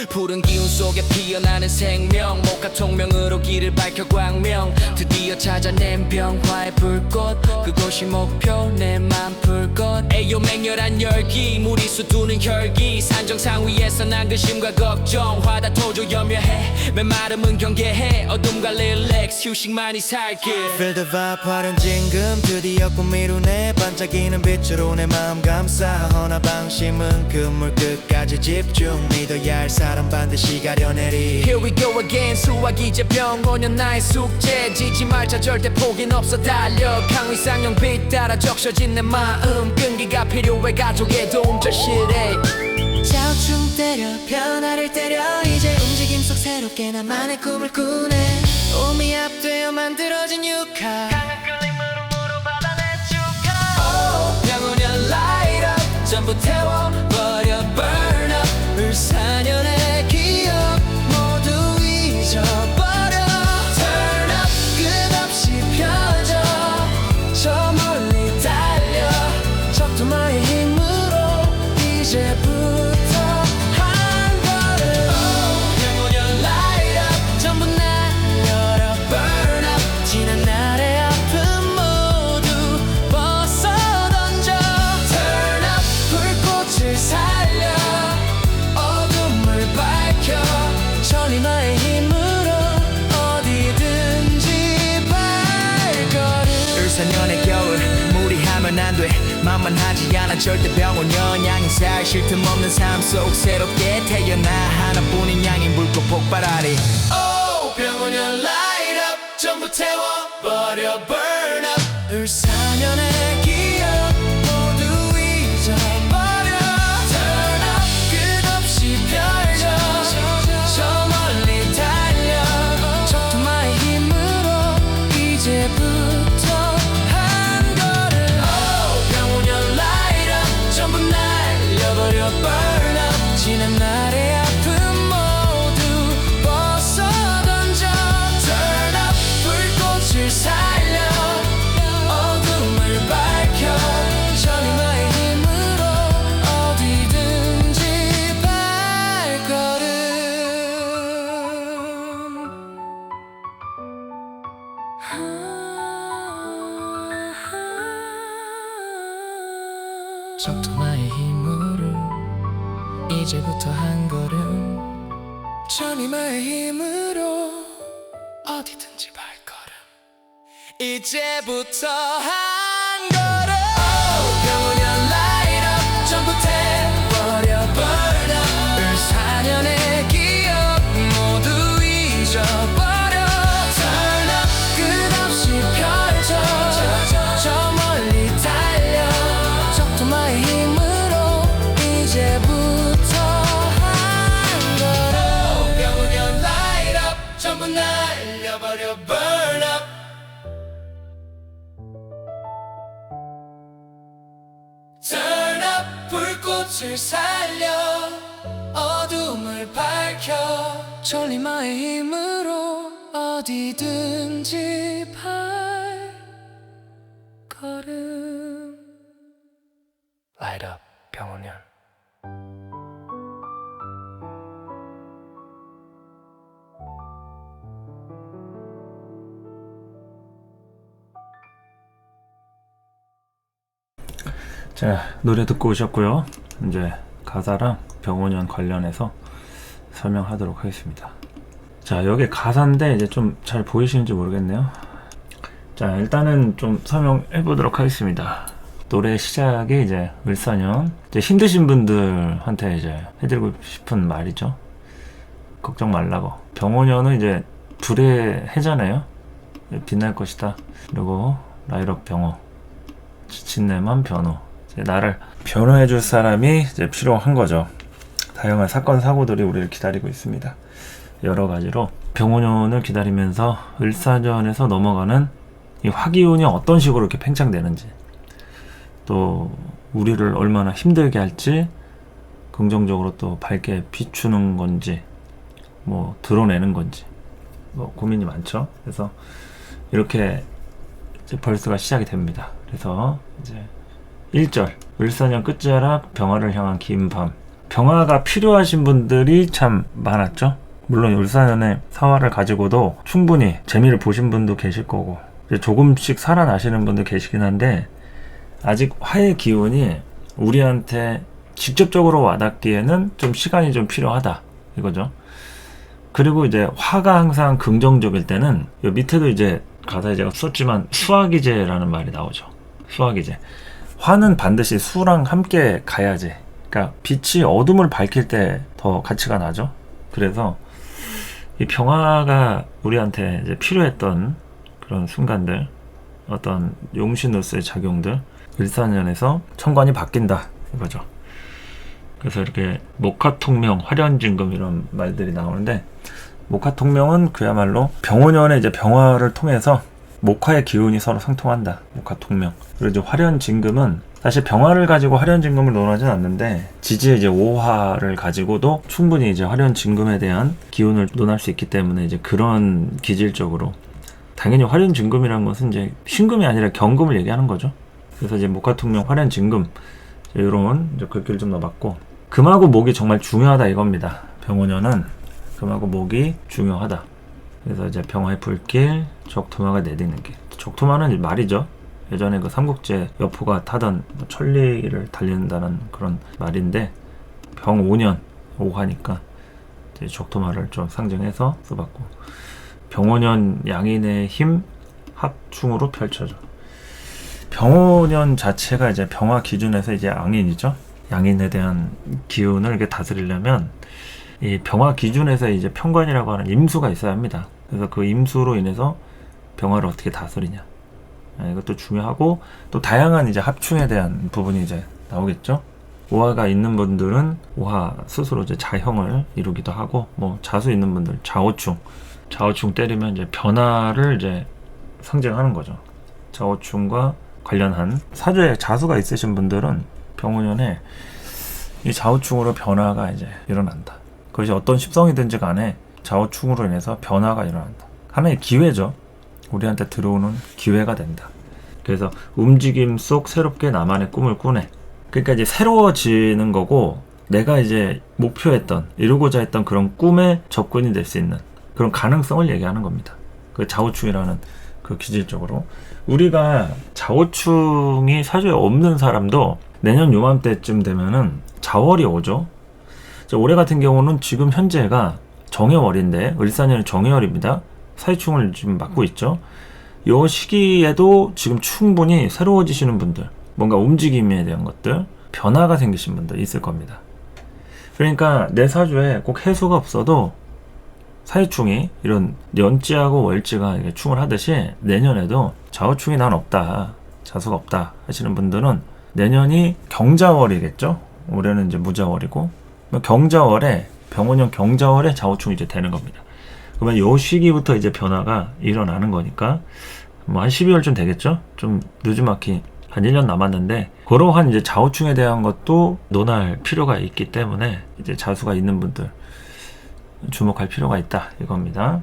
푸른 기운 속에 피어나는 생명 목화 통명으로 길을 밝혀 광명 드디어 찾아낸 병화의 불꽃 그곳이 목표 내 맘 풀 것 에요 맹렬한 열기 무리수 두는 혈기 산정상 위에서 난 근심과 걱정 화다 토조 염려해 메마름은 경계해 어둠과 릴렉스 휴식만이 살길 Feel the vibe 화려한 진금 드디어 꿈 이루네 반짝이는 빛으로 내 마음 감싸 허나 방심은 그물 끝까지 집중 믿어야 할 사람 반드시 가려내리 Here we go again 수학 이제 병원연 나의 숙제 지지 말자 절대 포기는 없어 달려 강위상용 빛 따라 적셔진 내 마음 끈기가 필요해 가족의 도움 절실해 자우충 때려 변화를 때려 이제 움직임 속 새롭게 나만의 꿈을 꾸네 몸이 합되어 만들어진 육화 강한 끌림으로 무릎 받아내 축하 병원연 light up 전부 태워버려 burn up 을사년의 기억 모두 잊어버려 turn up 끝없이 펴져 저 멀리 달려 적토마의 힘으로 이제부터 한 걸음 영원한 light up 전부 날려라 burn up 지난 날의 아픔 모두 벗어던져 turn up 불꽃을 살려 어둠을 밝혀 천리마의 힘으로 어디든지 발걸음 을사년의 겨울 무리하면 안돼 만만하지 않아 절대 병원연 양인 살 쉴 틈 없는 삶 속 새롭게 태어나 하나뿐인 양인 불꽃 폭발하리 Oh 병원연 light up 전부 태워버려 burn up 을사년의 기억 모두 잊어버려 turn up 끝없이 펼쳐 저 멀리 달려 적토마의 힘으로 이제부터 한 걸음 병원연 light up 전부 날려버려 burn up 지난 날의 아픔 모두 벗어던져 turn up 불꽃을 살려 어둠을 밝혀 천리마의 힘으로 어디든지 발걸음 적토마의 힘으로 이제부터 한 걸음 천리마의 힘으로 어디든지 발걸음 이제부터 한 걸음 병원연 light up 전부 태워버려 burn up 을사년의 기억 모두 잊어버려 turn up 끝없이 펼쳐 저 멀리 달려 적토마의 힘으로 이제부터 한 걸음 병원연 light up 전부 날려버려 burn up turn up 불꽃을 살려 어둠을 밝혀 천리마의 힘으로 어디든지 발걸음 Light up 병원연 자, 노래 듣고 오셨고요. 이제 가사랑 병원연 관련해서 설명하도록 하겠습니다. 자, 여기 가사인데 이제 좀 잘 보이시는지 모르겠네요. 자, 일단은 좀 설명해 보도록 하겠습니다. 노래 시작이 이제 을사년, 이제 힘드신 분들한테 이제 해드리고 싶은 말이죠. 걱정 말라고. 병원연은 이제 불의 해잖아요. 빛날 것이다. 그리고 라이럽 병호, 지친 내맘 변호. 나를 변호해줄 사람이 이제 필요한 거죠. 다양한 사건 사고들이 우리를 기다리고 있습니다. 여러 가지로 병원연을 기다리면서 을사년에서 넘어가는 이 화기운이 어떤 식으로 이렇게 팽창되는지, 또 우리를 얼마나 힘들게 할지, 긍정적으로 또 밝게 비추는 건지, 뭐 드러내는 건지, 뭐 고민이 많죠. 그래서 이렇게 이제 벌스가 시작이 됩니다. 그래서 이제 1절, 을사년 끝자락 병화를 향한 긴 밤. 병화가 필요하신 분들이 참 많았죠. 물론 울산연의 사화를 가지고도 충분히 재미를 보신 분도 계실 거고 이제 조금씩 살아나시는 분도 계시긴 한데 아직 화의 기운이 우리한테 직접적으로 와닿기에는 좀 시간이 좀 필요하다 이거죠. 그리고 이제 화가 항상 긍정적일 때는 요 밑에도 이제 가사에 제가 썼지만 수화기제라는 말이 나오죠. 수화기제. 화는 반드시 수랑 함께 가야지. 그러니까 빛이 어둠을 밝힐 때 더 가치가 나죠. 그래서 이 병화가 우리한테 이제 필요했던 그런 순간들, 어떤 용신으로서의 작용들, 일산연에서 천관이 바뀐다 이거죠. 그래서 이렇게 목화통명, 화련진금 이런 말들이 나오는데 목화통명은 그야말로 병오년의 이제 병화를 통해서 목화의 기운이 서로 상통한다. 목화통명. 그리고 이제 화련진금은 사실 병화를 가지고 화련진금을 논하진 않는데 지지의 이제 오화를 가지고도 충분히 이제 화련진금에 대한 기운을 논할 수 있기 때문에 이제 그런 기질적으로 당연히 화련진금이라는 것은 이제 신금이 아니라 경금을 얘기하는 거죠. 그래서 이제 목화통명, 화련진금 이런 이제 글귀를 좀 넣어봤고 금하고 목이 정말 중요하다 이겁니다. 병오년은 금하고 목이 중요하다. 그래서 이제 병화의 불길, 적토마가 내딛는 길. 적토마는 말이죠. 예전에 그 삼국지 여포가 타던 천리를 달린다는 그런 말인데 병 5년 5화니까 이제 적토마를 좀 상징해서 써봤고 병 5년 양인의 힘 합충으로 펼쳐져. 병 5년 자체가 이제 병화 기준에서 이제 양인이죠. 양인에 대한 기운을 이렇게 다스리려면 이 병화 기준에서 이제 편관이라고 하는 임수가 있어야 합니다. 그래서 그 임수로 인해서 병화를 어떻게 다스리냐. 이것도 중요하고 또 다양한 이제 합충에 대한 부분이 이제 나오겠죠. 오화가 있는 분들은 오화 스스로 이제 자형을 이루기도 하고 뭐 자수 있는 분들 좌오충 때리면 이제 변화를 이제 상징하는 거죠. 좌오충과 관련한 사주에 자수가 있으신 분들은 병오년에 이 좌우충으로 변화가 이제 일어난다. 그것이 어떤 십성이든지 간에 좌우충으로 인해서 변화가 일어난다. 하나의 기회죠. 우리한테 들어오는 기회가 된다. 그래서 움직임 속 새롭게 나만의 꿈을 꾸네. 그러니까 이제 새로워지는 거고 내가 이제 목표했던 이루고자 했던 그런 꿈에 접근이 될 수 있는 그런 가능성을 얘기하는 겁니다. 그 좌우충이라는 그 기질적으로 우리가 좌우충이 사주에 없는 사람도 내년 요맘때쯤 되면은 자월이 오죠. 올해 같은 경우는 지금 현재가 정해월인데 을사년이 정해월입니다. 사이충을 지금 맡고 있죠. 이 시기에도 지금 충분히 새로워지시는 분들, 뭔가 움직임에 대한 것들, 변화가 생기신 분들 있을 겁니다. 그러니까 내 사주에 꼭 해수가 없어도 사이충이 이런 년지하고 월지가 충을 하듯이 내년에도 좌우충이 난 없다, 자수가 없다 하시는 분들은 내년이 경자월이겠죠. 올해는 이제 무자월이고 경자월에 병원형 경자월에 좌우충이 이제 되는 겁니다. 그러면 요 시기부터 이제 변화가 일어나는 거니까 뭐 한 12월쯤 되겠죠. 좀 늦지막히 한 1년 남았는데 그러한 이제 좌우충에 대한 것도 논할 필요가 있기 때문에 이제 자수가 있는 분들 주목할 필요가 있다 이겁니다.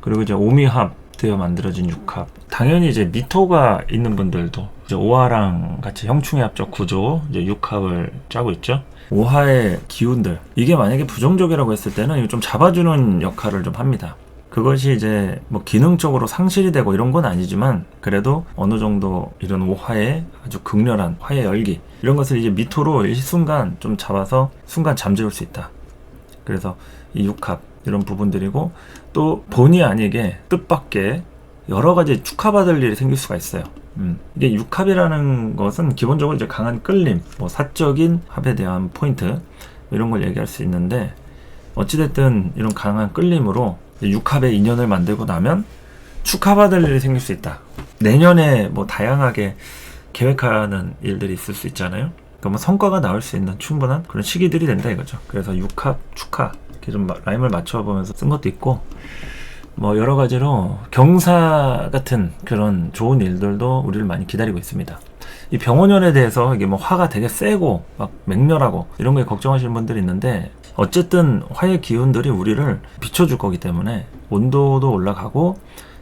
그리고 이제 오미합 되어 만들어진 육합. 당연히 이제 미토가 있는 분들도 이제 오화랑 같이 형충합적 구조 이제 육합을 짜고 있죠. 오화의 기운들 이게 만약에 부정적이라고 했을 때는 이거 좀 잡아주는 역할을 좀 합니다. 그것이 이제 뭐 기능적으로 상실이 되고 이런 건 아니지만 그래도 어느 정도 이런 오화의 아주 극렬한 화의 열기 이런 것을 이제 미토로 일순간 좀 잡아서 순간 잠재울 수 있다. 그래서 이 육합 이런 부분들이고 또 본의 아니게 뜻밖의 여러 가지 축하받을 일이 생길 수가 있어요. 이게 육합이라는 것은 기본적으로 이제 강한 끌림, 뭐 사적인 합에 대한 포인트 이런 걸 얘기할 수 있는데 어찌됐든 이런 강한 끌림으로 육합의 인연을 만들고 나면 축하받을 일이 생길 수 있다. 내년에 뭐 다양하게 계획하는 일들이 있을 수 있잖아요. 그러니까 뭐 성과가 나올 수 있는 충분한 그런 시기들이 된다 이거죠. 그래서 육합, 축하 이렇게 좀 라임을 맞춰보면서 쓴 것도 있고 뭐 여러 가지로 경사 같은 그런 좋은 일들도 우리를 많이 기다리고 있습니다. 이 병원연에 대해서 이게 뭐 화가 되게 세고 막 맹렬하고 이런 거에 걱정하시는 분들이 있는데 어쨌든 화의 기운들이 우리를 비춰줄 거기 때문에 온도도 올라가고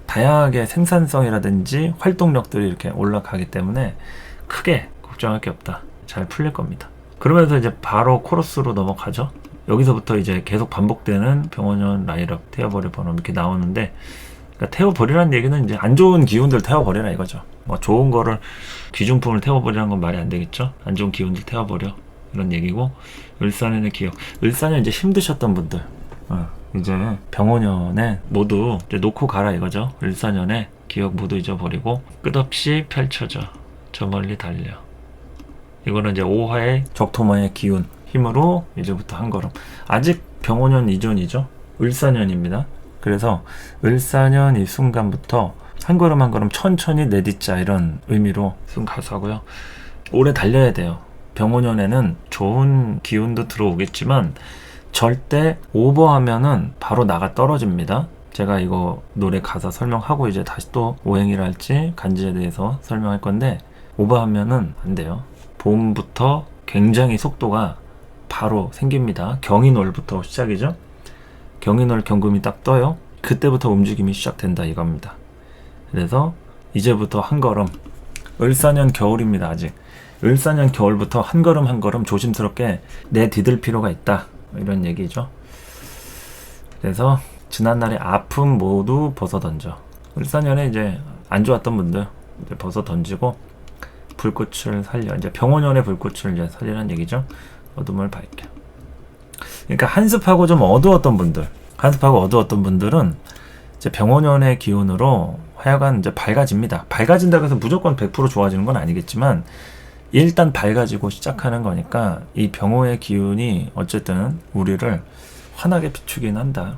다양하게 생산성이라든지 활동력들이 이렇게 올라가기 때문에 크게 걱정할 게 없다. 잘 풀릴 겁니다. 그러면서 이제 바로 코러스로 넘어가죠. 여기서부터 이제 계속 반복되는 병원연 라이력 태워버릴 번호 이렇게 나오는데, 그러니까 태워버리라는 얘기는 이제 안 좋은 기운들 태워버리라 이거죠. 뭐 좋은 거를 귀중품을 태워버리라는 건 말이 안 되겠죠. 안 좋은 기운들 태워버려 이런 얘기고, 을사년의 기억. 을사년 이제 힘드셨던 분들 이제 병원연에 모두 이제 놓고 가라 이거죠. 을사년에 기억 모두 잊어버리고 끝없이 펼쳐져 저 멀리 달려. 이거는 이제 5화의 적토마의 기운 힘으로 이제부터 한 걸음. 아직 병원연 이전이죠. 을사년입니다. 그래서 을사년 이 순간부터 한 걸음 한 걸음 천천히 내딛자 이런 의미로 쓴 가사고요. 오래 달려야 돼요. 병원연에는 좋은 기운도 들어오겠지만 절대 오버하면은 바로 나가 떨어집니다. 제가 이거 노래 가사 설명하고 이제 다시 또 오행이랄지 간지에 대해서 설명할 건데, 오버하면은 안 돼요. 봄부터 굉장히 속도가 바로 생깁니다. 경인월부터 시작이죠. 경인월 경금이 딱 떠요. 그때부터 움직임이 시작된다 이겁니다. 그래서 이제부터 한 걸음, 을사년 겨울입니다. 아직 을사년 겨울부터 한 걸음 한 걸음 조심스럽게 내디딜 필요가 있다 이런 얘기죠. 그래서 지난날의 아픔 모두 벗어던져. 을사년에 이제 안 좋았던 분들 이제 벗어던지고 불꽃을 살려. 이제 병원연의 불꽃을 이제 살리는 얘기죠. 어둠을 밝혀. 그러니까 한습하고 좀 어두웠던 분들, 한습하고 어두웠던 분들은 이제 병원연의 기운으로 하여간 이제 밝아집니다. 밝아진다고 해서 무조건 100% 좋아지는 건 아니겠지만 일단 밝아지고 시작하는 거니까 이 병호의 기운이 어쨌든 우리를 환하게 비추긴 한다.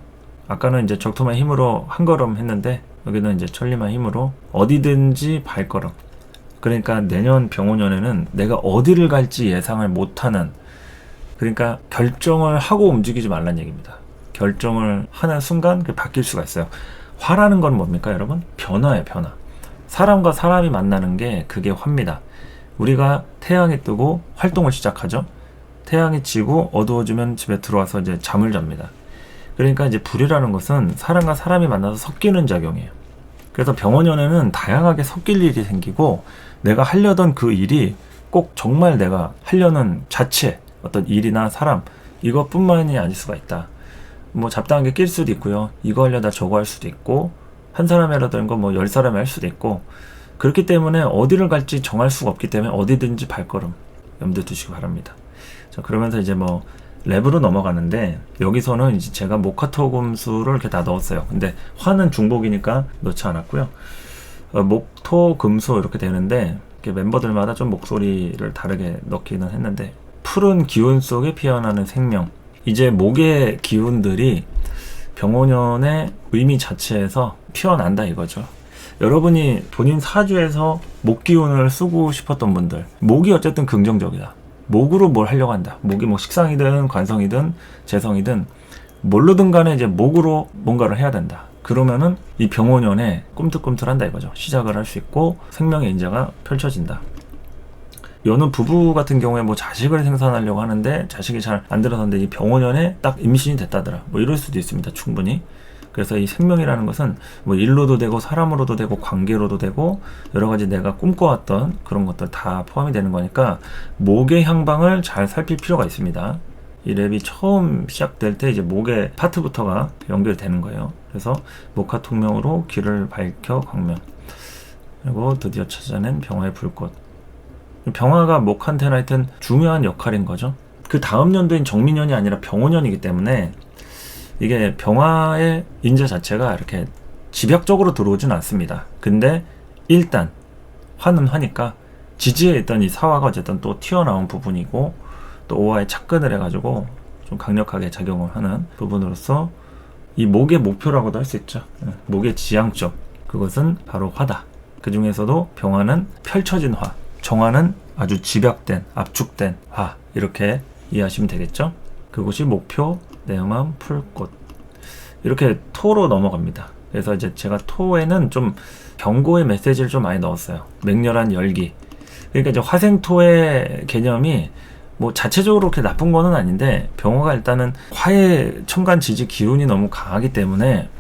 아까는 이제 적토마의 힘으로 한 걸음 했는데 여기는 이제 천리마의 힘으로 어디든지 발걸음. 그러니까 내년 병원연에는 내가 어디를 갈지 예상을 못하는, 그러니까 결정을 하고 움직이지 말란 얘기입니다. 결정을 하는 순간 그게 바뀔 수가 있어요. 화라는 건 뭡니까 여러분? 변화예요, 변화. 사람과 사람이 만나는 게 그게 화입니다. 우리가 태양이 뜨고 활동을 시작하죠. 태양이 지고 어두워지면 집에 들어와서 이제 잠을 잡니다. 그러니까 이제 불이라는 것은 사람과 사람이 만나서 섞이는 작용이에요. 그래서 병원연에는 다양하게 섞일 일이 생기고, 내가 하려던 그 일이 꼭 정말 내가 하려는 자체 어떤 일이나 사람 이것뿐만이 아닐 수가 있다. 뭐 잡다한 게 낄 수도 있고요. 이거 하려다 저거 할 수도 있고, 한 사람이 하려던 거 뭐 10사람이 할 수도 있고, 그렇기 때문에 어디를 갈지 정할 수가 없기 때문에 어디든지 발걸음 염두에 두시기 바랍니다. 자, 그러면서 이제 뭐 랩으로 넘어가는데, 여기서는 이제 제가 목화토금수를 이렇게 다 넣었어요. 근데 화는 중복이니까 넣지 않았고요. 목토금수 이렇게 되는데, 이렇게 멤버들마다 좀 목소리를 다르게 넣기는 했는데, 푸른 기운 속에 피어나는 생명. 이제 목의 기운들이 병원연의 의미 자체에서 피어난다 이거죠. 여러분이 본인 사주에서 목 기운을 쓰고 싶었던 분들, 목이 어쨌든 긍정적이다. 목으로 뭘 하려고 한다. 목이 뭐 식상이든 관성이든 재성이든 뭘로든 간에 이제 목으로 뭔가를 해야 된다. 그러면은 이 병원연에 꿈틀꿈틀한다 이거죠. 시작을 할 수 있고 생명의 인자가 펼쳐진다. 여는 부부 같은 경우에 뭐 자식을 생산하려고 하는데 자식이 잘 안 들어서는데 이 병원연에 딱 임신이 됐다더라. 뭐 이럴 수도 있습니다. 충분히. 그래서 이 생명이라는 것은 뭐 일로도 되고 사람으로도 되고 관계로도 되고 여러 가지 내가 꿈꿔왔던 그런 것들 다 포함이 되는 거니까 목의 향방을 잘 살필 필요가 있습니다. 이 랩이 처음 시작될 때 이제 목의 파트부터가 연결되는 거예요. 그래서 목화통명으로 길을 밝혀 광명. 그리고 드디어 찾아낸 병화의 불꽃. 병화가 목한테는 하여튼 중요한 역할인 거죠. 그 다음 년도인 정민년이 아니라 병원년이기 때문에 이게 병화의 인자 자체가 이렇게 집약적으로 들어오진 않습니다. 근데 일단 화는 화니까 지지에 있던 이 사화가 어쨌든 또 튀어나온 부분이고, 또 오화에 착근을 해가지고 좀 강력하게 작용을 하는 부분으로서 이 목의 목표라고도 할 수 있죠. 목의 지향점, 그것은 바로 화다. 그 중에서도 병화는 펼쳐진 화, 정화는 아주 집약된 압축된 화, 이렇게 이해하시면 되겠죠. 그곳이 목표, 내 마음 풀꽃. 이렇게 토로 넘어갑니다. 그래서 이제 제가 토에는 좀 경고의 메시지를 좀 많이 넣었어요. 맹렬한 열기. 그러니까 이제 화생토의 개념이 뭐 자체적으로 그렇게 나쁜 거는 아닌데, 병화가 일단은 화의 천간 지지 기운이 너무 강하기 때문에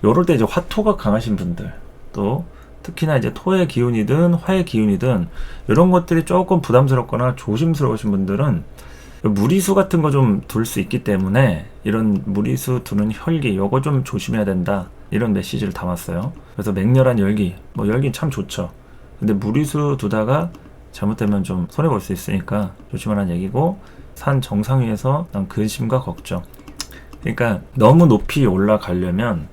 요럴 때 이제 화토가 강하신 분들, 또 특히나 이제 토의 기운이든 화의 기운이든 이런 것들이 조금 부담스럽거나 조심스러우신 분들은 무리수 같은 거 좀 둘 수 있기 때문에 이런 무리수 두는 혈기 요거 좀 조심해야 된다, 이런 메시지를 담았어요. 그래서 맹렬한 열기, 뭐 열기 참 좋죠. 근데 무리수 두다가 잘못되면 좀 손해볼 수 있으니까 조심하라는 얘기고, 산 정상 위에서 난 근심과 걱정. 그러니까 너무 높이 올라가려면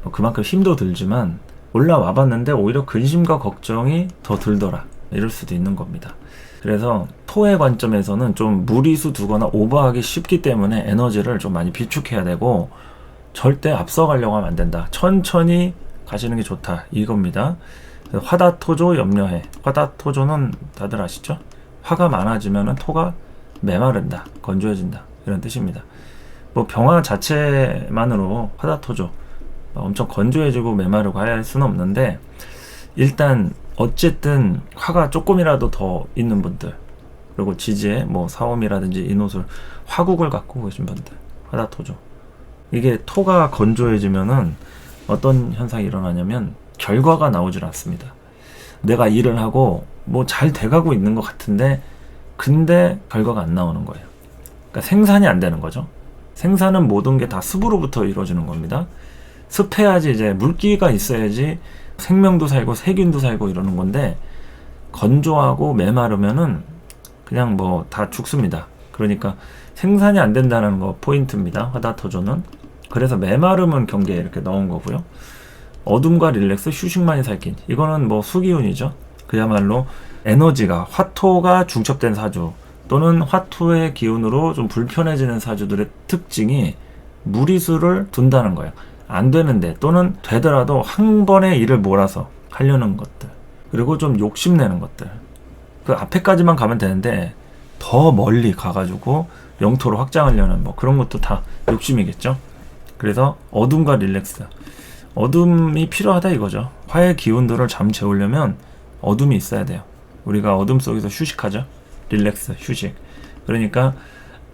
뭐 그만큼 힘도 들지만 올라와 봤는데 오히려 근심과 걱정이 더 들더라, 이럴 수도 있는 겁니다. 그래서 토의 관점에서는 좀 무리수 두거나 오버하기 쉽기 때문에 에너지를 좀 많이 비축해야 되고, 절대 앞서가려고 하면 안 된다. 천천히 가시는 게 좋다, 이겁니다. 화다토조 염려해. 화다토조는 다들 아시죠? 화가 많아지면 토가 메마른다, 건조해진다, 이런 뜻입니다. 뭐 병화 자체만으로 화다토조 엄청 건조해지고 메마르고 할 수는 없는데, 일단 어쨌든 화가 조금이라도 더 있는 분들, 그리고 지지에 뭐 사옴이라든지 인호술, 화국을 갖고 계신 분들, 화다토조. 이게 토가 건조해지면은 어떤 현상이 일어나냐면 결과가 나오질 않습니다. 내가 일을 하고 뭐 잘 돼가고 있는 것 같은데 근데 결과가 안 나오는 거예요. 그러니까 생산이 안 되는 거죠. 생산은 모든 게 다 습으로부터 이루어지는 겁니다. 습해야지 이제 물기가 있어야지 생명도 살고 세균도 살고 이러는 건데, 건조하고 메마르면은 그냥 뭐 다 죽습니다. 그러니까 생산이 안 된다는 거 포인트입니다, 화다토조는. 그래서 메마름은 경계에 이렇게 넣은 거고요. 어둠과 릴렉스, 휴식만이 살긴, 이거는 뭐 수기운이죠. 그야말로 에너지가, 화토가 중첩된 사주 또는 화토의 기운으로 좀 불편해지는 사주들의 특징이 무리수를 둔다는 거예요. 안 되는데, 또는 되더라도 한 번에 일을 몰아서 하려는 것들, 그리고 좀 욕심내는 것들. 그 앞에까지만 가면 되는데 더 멀리 가가지고 영토로 확장하려는 뭐 그런 것도 다 욕심이겠죠. 그래서 어둠과 릴렉스, 어둠이 필요하다 이거죠. 화의 기운들을 잠 재우려면 어둠이 있어야 돼요. 우리가 어둠 속에서 휴식하죠. 릴렉스, 휴식. 그러니까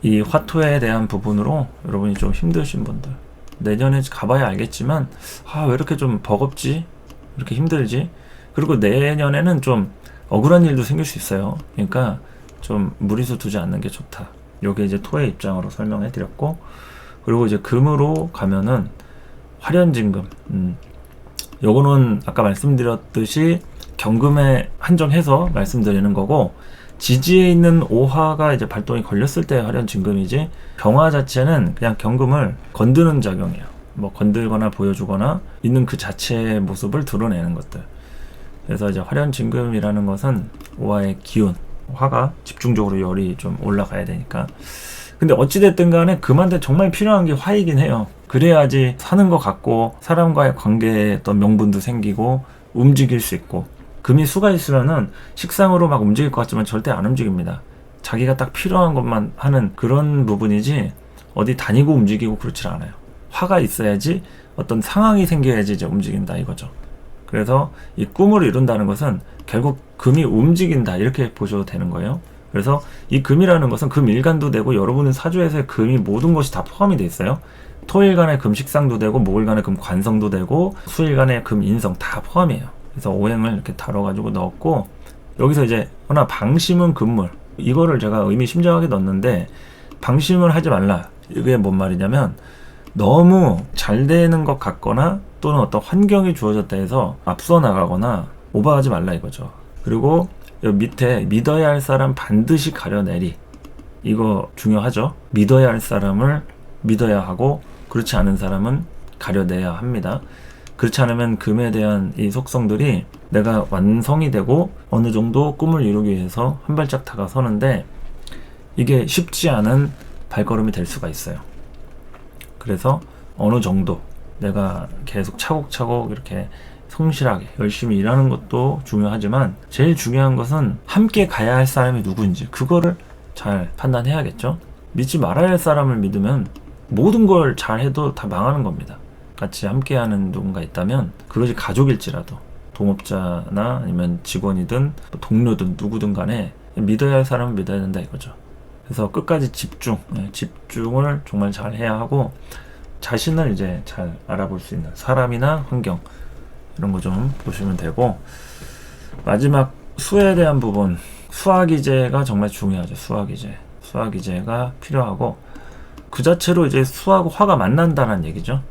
이 화토에 대한 부분으로 여러분이 좀 힘드신 분들, 내년에 가봐야 알겠지만 왜 이렇게 좀 버겁지, 이렇게 힘들지, 그리고 내년에는 좀 억울한 일도 생길 수 있어요. 그러니까 좀 무리수 두지 않는 게 좋다. 요게 이제 토의 입장으로 설명해 드렸고, 그리고 이제 금으로 가면은 화련진금. 요거는 아까 말씀드렸듯이 경금에 한정해서 말씀드리는 거고, 지지에 있는 오화가 이제 발동이 걸렸을 때 화련진금이지, 병화 자체는 그냥 경금을 건드는 작용이에요. 뭐 건들거나 보여주거나 있는 그 자체의 모습을 드러내는 것들. 그래서 이제 화련진금이라는 것은 오화의 기운, 화가 집중적으로 열이 좀 올라가야 되니까. 근데 어찌됐든 간에 금한테 정말 필요한 게 화이긴 해요. 그래야지 사는 것 같고 사람과의 관계에 어떤 명분도 생기고 움직일 수 있고. 금이 수가 있으면은 식상으로 막 움직일 것 같지만 절대 안 움직입니다. 자기가 딱 필요한 것만 하는 그런 부분이지 어디 다니고 움직이고 그렇지 않아요. 화가 있어야지, 어떤 상황이 생겨야지 이제 움직인다 이거죠. 그래서 이 꿈을 이룬다는 것은 결국 금이 움직인다, 이렇게 보셔도 되는 거예요. 그래서 이 금이라는 것은 금일간도 되고, 여러분의 사주에서의 금이 모든 것이 다 포함이 돼 있어요. 토일간의 금 식상도 되고, 목일간의 금 관성도 되고, 수일간의 금 인성 다 포함이에요. 그래서 오행을 이렇게 다뤄가지고 넣었고, 여기서 이제 하나 방심은 금물, 이거를 제가 의미심장하게 넣었는데, 방심을 하지 말라. 이게 뭔 말이냐면 너무 잘 되는 것 같거나 또는 어떤 환경이 주어졌다 해서 앞서 나가거나 오버하지 말라 이거죠. 그리고 여기 밑에 믿어야 할 사람 반드시 가려내리, 이거 중요하죠. 믿어야 할 사람을 믿어야 하고 그렇지 않은 사람은 가려내야 합니다. 그렇지 않으면 금에 대한 이 속성들이 내가 완성이 되고 어느 정도 꿈을 이루기 위해서 한 발짝 다가서는데 이게 쉽지 않은 발걸음이 될 수가 있어요. 그래서 어느 정도 내가 계속 차곡차곡 이렇게 성실하게 열심히 일하는 것도 중요하지만, 제일 중요한 것은 함께 가야 할 사람이 누구인지 그거를 잘 판단해야겠죠. 믿지 말아야 할 사람을 믿으면 모든 걸 잘해도 다 망하는 겁니다. 같이 함께하는 누군가 있다면, 그것이 가족일지라도 동업자나 아니면 직원이든 동료든 누구든 간에 믿어야 할 사람은 믿어야 된다 이거죠. 그래서 끝까지 집중을 정말 잘 해야 하고, 자신을 이제 잘 알아볼 수 있는 사람이나 환경, 이런 거 좀 보시면 되고, 마지막 수에 대한 부분, 수학이제가 정말 중요하죠. 수학이제. 수화 기제가 필요하고, 그 자체로 이제 수하고 화가 만난다는 얘기죠.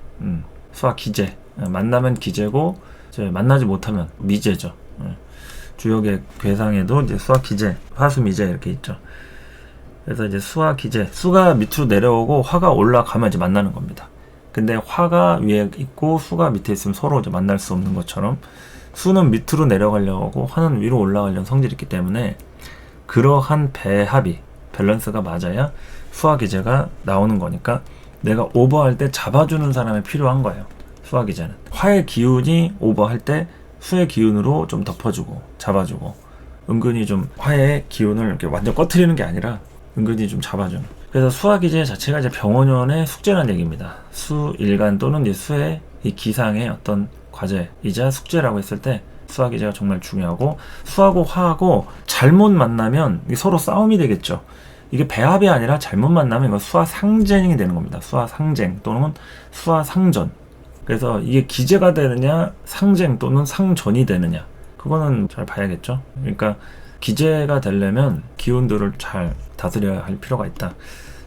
수화 기제. 만나면 기제고, 이제 만나지 못하면 미제죠. 주역의 괴상에도 이제 수화 기제, 화수 미제 이렇게 있죠. 그래서 이제 수화 기제, 수가 밑으로 내려오고 화가 올라가면 이제 만나는 겁니다. 근데 화가 위에 있고 수가 밑에 있으면 서로 이제 만날 수 없는 것처럼, 수는 밑으로 내려가려고 하고 화는 위로 올라가려는 성질이 있기 때문에, 그러한 배합이, 밸런스가 맞아야 수화 기제가 나오는 거니까, 내가 오버할 때 잡아주는 사람이 필요한 거예요. 수화 기제는 화의 기운이 오버할 때 수의 기운으로 좀 덮어주고 잡아주고, 은근히 좀 화의 기운을 이렇게 완전 꺼트리는 게 아니라 은근히 좀 잡아주는. 그래서 수화 기제 자체가 이제 병원연의 숙제라는 얘기입니다. 수일간 또는 이제 수의 이 기상의 어떤 과제이자 숙제라고 했을 때 수화 기제가 정말 중요하고, 수하고 화하고 잘못 만나면 서로 싸움이 되겠죠. 이게 배합이 아니라 잘못 만나면 이거 수화 상쟁이 되는 겁니다. 수화 상쟁 또는 수화 상전. 그래서 이게 기제가 되느냐 상쟁 또는 상전이 되느냐, 그거는 잘 봐야겠죠. 그러니까 기제가 되려면 기운들을 잘 다스려야 할 필요가 있다.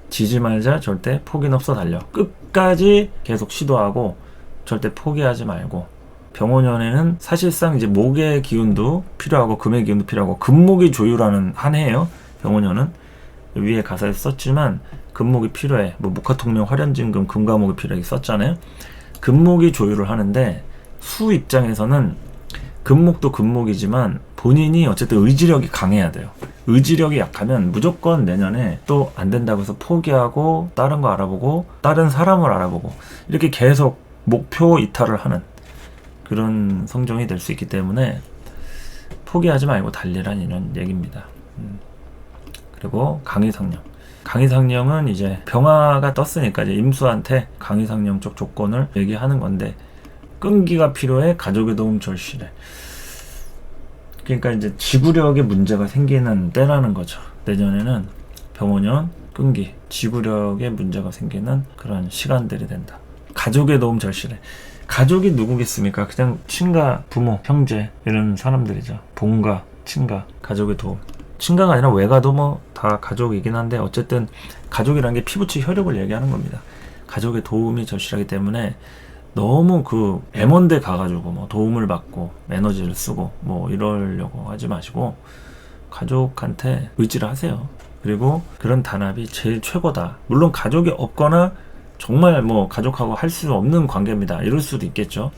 지지 말자, 절대 포기는 없어 달려. 끝까지 계속 시도하고 절대 포기하지 말고. 병원연에는 사실상 이제 목의 기운도 필요하고 금의 기운도 필요하고, 금목이 조율하는 한 해예요. 병원연은 위에 가사에 썼지만 금목이 필요해. 뭐 목화통령 화련진금 금과목이 필요하게 썼잖아요. 금목이 조율을 하는데, 수 입장에서는 금목도 금목이지만 본인이 어쨌든 의지력이 강해야 돼요. 의지력이 약하면 무조건 내년에 또 안 된다고 해서 포기하고 다른 거 알아보고 다른 사람을 알아보고 이렇게 계속 목표 이탈을 하는 그런 성종이 될 수 있기 때문에 포기하지 말고 달리란 이런 얘기입니다. 그리고 강의상령. 강의상령은 이제 병화가 떴으니까 이제 임수한테 강의상령 쪽 조건을 얘기하는 건데, 끈기가 필요해, 가족의 도움 절실해. 그러니까 이제 지구력에 문제가 생기는 때라는 거죠. 내년에는 병원연, 끈기, 지구력에 문제가 생기는 그런 시간들이 된다. 가족의 도움 절실해. 가족이 누구겠습니까? 그냥 친가, 부모, 형제 이런 사람들이죠. 본가, 친가, 가족의 도움. 친가가 아니라 외가도 뭐 다 가족이긴 한데, 어쨌든 가족이라는 게 피부치 혈육을 얘기하는 겁니다. 가족의 도움이 절실하기 때문에 너무 그 M1대 가가지고 뭐 도움을 받고 에너지를 쓰고 뭐 이러려고 하지 마시고, 가족한테 의지를 하세요. 그리고 그런 단합이 제일 최고다. 물론 가족이 없거나 정말 뭐 가족하고 할 수 없는 관계입니다. 이럴 수도 있겠죠.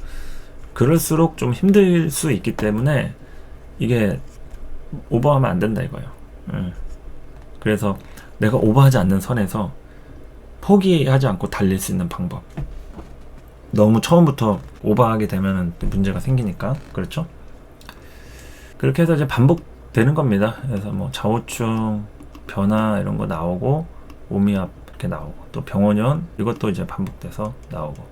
그럴수록 좀 힘들 수 있기 때문에 이게 오버하면 안 된다 이거예요. 그래서 내가 오버하지 않는 선에서 포기하지 않고 달릴 수 있는 방법. 너무 처음부터 오버하게 되면 문제가 생기니까. 그렇죠? 그렇게 해서 이제 반복되는 겁니다. 그래서 뭐 좌우충 변화 이런 거 나오고, 오미압 이렇게 나오고, 또 병원연 이것도 이제 반복돼서 나오고,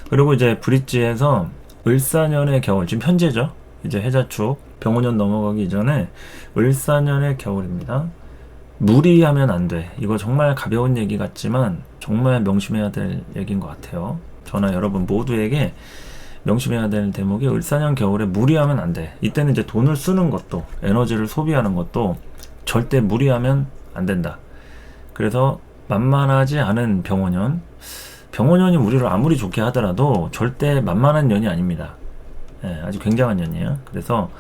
그리고 이제 브릿지에서 을사년의 겨울, 지금 현재죠. 이제 해자축 병원연 넘어가기 이전에 을사년의 겨울입니다. 무리하면 안 돼. 이거 정말 가벼운 얘기 같지만 정말 명심해야 될 얘기인 것 같아요. 저나 여러분 모두에게 명심해야 될 대목이, 을사년 겨울에 무리하면 안 돼. 이때는 이제 돈을 쓰는 것도, 에너지를 소비하는 것도 절대 무리하면 안 된다. 그래서 만만하지 않은 병원연, 병원연이 우리를 아무리 좋게 하더라도 절대 만만한 년이 아닙니다. 아주 굉장한 년이에요. 그래서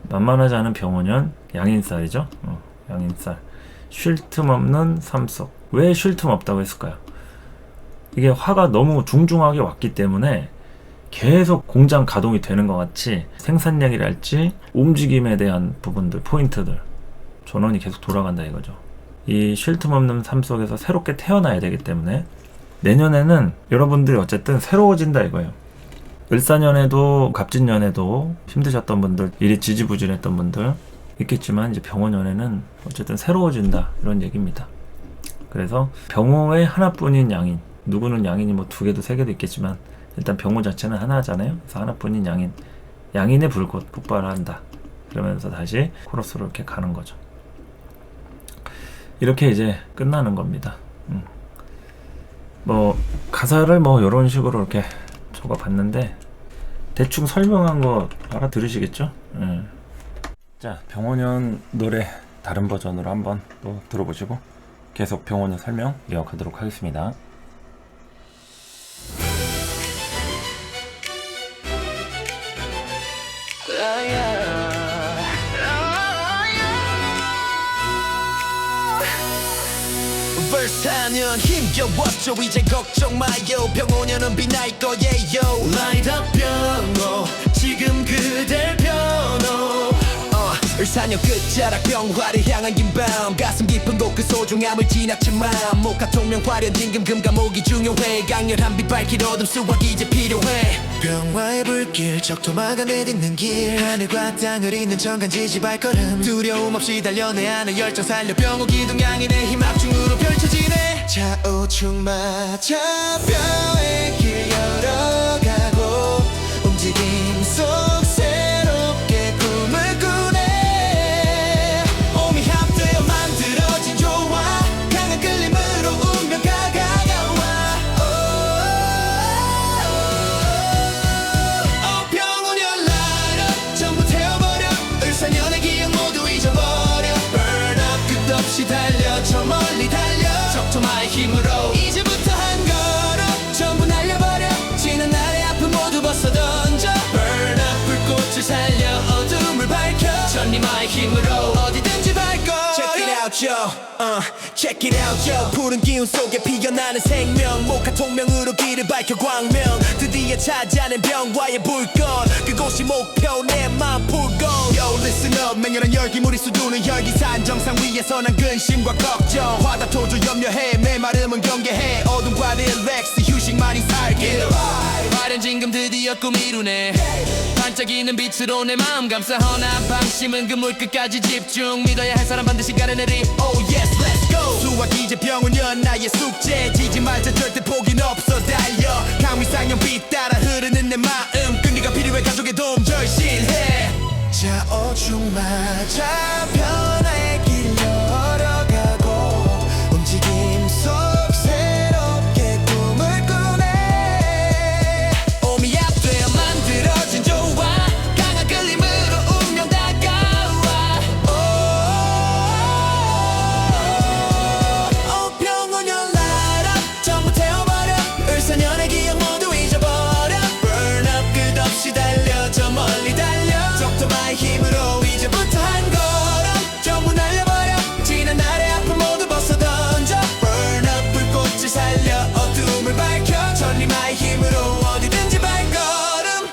만만하지 않은 병원연, 양인살이죠. 양인살. 쉴 틈 없는 삼속. 왜 쉴 틈 없다고 했을까요? 이게 화가 너무 중중하게 왔기 때문에 계속 공장 가동이 되는 것 같이 생산량이랄지 움직임에 대한 부분들, 포인트들, 전원이 계속 돌아간다 이거죠. 이 쉴 틈 없는 삶 속에서 새롭게 태어나야 되기 때문에 내년에는 여러분들이 어쨌든 새로워진다 이거예요. 을사년에도 갑진년에도 힘드셨던 분들, 일이 지지부진했던 분들 있겠지만, 이제 병원년에는 어쨌든 새로워진다 이런 얘기입니다. 그래서 병호의 하나뿐인 양인, 누구는 양인이 뭐 2개도 3개도 있겠지만 일단 병호 자체는 하나잖아요. 그래서 하나뿐인 양인, 양인의 불꽃 폭발한다. 그러면서 다시 코러스로 이렇게 가는 거죠. 이렇게 이제 끝나는 겁니다. 뭐 가사를 뭐 이런 식으로 이렇게 적어봤는데 대충 설명한 거 알아들으시겠죠? 자, 병원연 노래 다른 버전으로 한번 또 들어보시고 계속 병원의 설명 이어가도록 하겠습니다. First 4년 힘겨웠죠. 이제 걱정 마요. 병원년은 빛날 거예요. Light up 병호 지금 그댈 변호 4년 끝자락 병화를 향한 긴 밤 가슴 깊은 곳 그 소중함을 지나친 마음 목화 통명 화련 임금 금 감옥이 중요해 강렬한 빛 밝힐 어둠 수확 이제 필요해 병화의 불길 적토마가 내딛는 길 하늘과 땅을 잇는 정간지지 발걸음 두려움 없이 달려 내 안의 열정 살려 병호 기둥 향해 내 힘 압중으로 펼쳐지네 좌우충 맞아 뼈의 길 열어가고 움직임 속 새롭게 꿈을 꾸네 몸이 합되어 만들어진 조화 강한 끌림으로 운명가 가까워 병원연 라이터 전부 태워버려 을사년의 기억 모두 잊어버려 Burn up 끝없이 달려 저 멀리 달려 적토마의 힘으로 이제부터 한 걸음 전부 날려버려 지난 날의 아픔 모두 벗어 던져 Burn up 불꽃을 살려 어둠을 밝혀 전리마의 힘으로 어디든지 밟고 Check it out yo check it out yo 푸른 기운 속에 피어나는 생명 목화 통명으로 길을 밝혀 광명 드디어 찾아낸 병화의 불꽃 그곳이 목표 내 맘 풀고 Yo listen up 맹렬한 열기 무리 수두는 혈기산 정상 위에서 난 근심과 걱정 화답토조 염려해 메마름은 경계해 어둠과 릴렉스 휴식만이 살길 화려한 진금 드디어 꿈 이루네 반짝이는 빛으로 내 마음 감싸 헌한 방심은 그 물끝까지 집중 믿어야 할 사람 반드시 가려내리 Oh yes let's go 수학 이제 병원연 나의 숙제 지지 말자 절대 포기는 없어 달려 강미상형 빛 따라 흐르는 내 마음 끈기가 필요해 가족의 도움 절실해 좌우충 맞아 변화의 길 열어가고 움직임 속 새롭게 꿈을 꾸네 몸이 합되어 만들어진 조화 강한 끌림으로 운명 다가와 병원연 라이터 전부 태워버려 을사년의 기억 모두 잊어버려 Burn up 끝없이 달려 저 멀리 달려 적토마의 힘으로 이제부터 한 걸음 전부 날려버려 지난 날의 아픔 모두 벗어 던져 Burn up 불꽃을 살려 어둠을 밝혀 전리마의 힘으로 어디든지 발걸음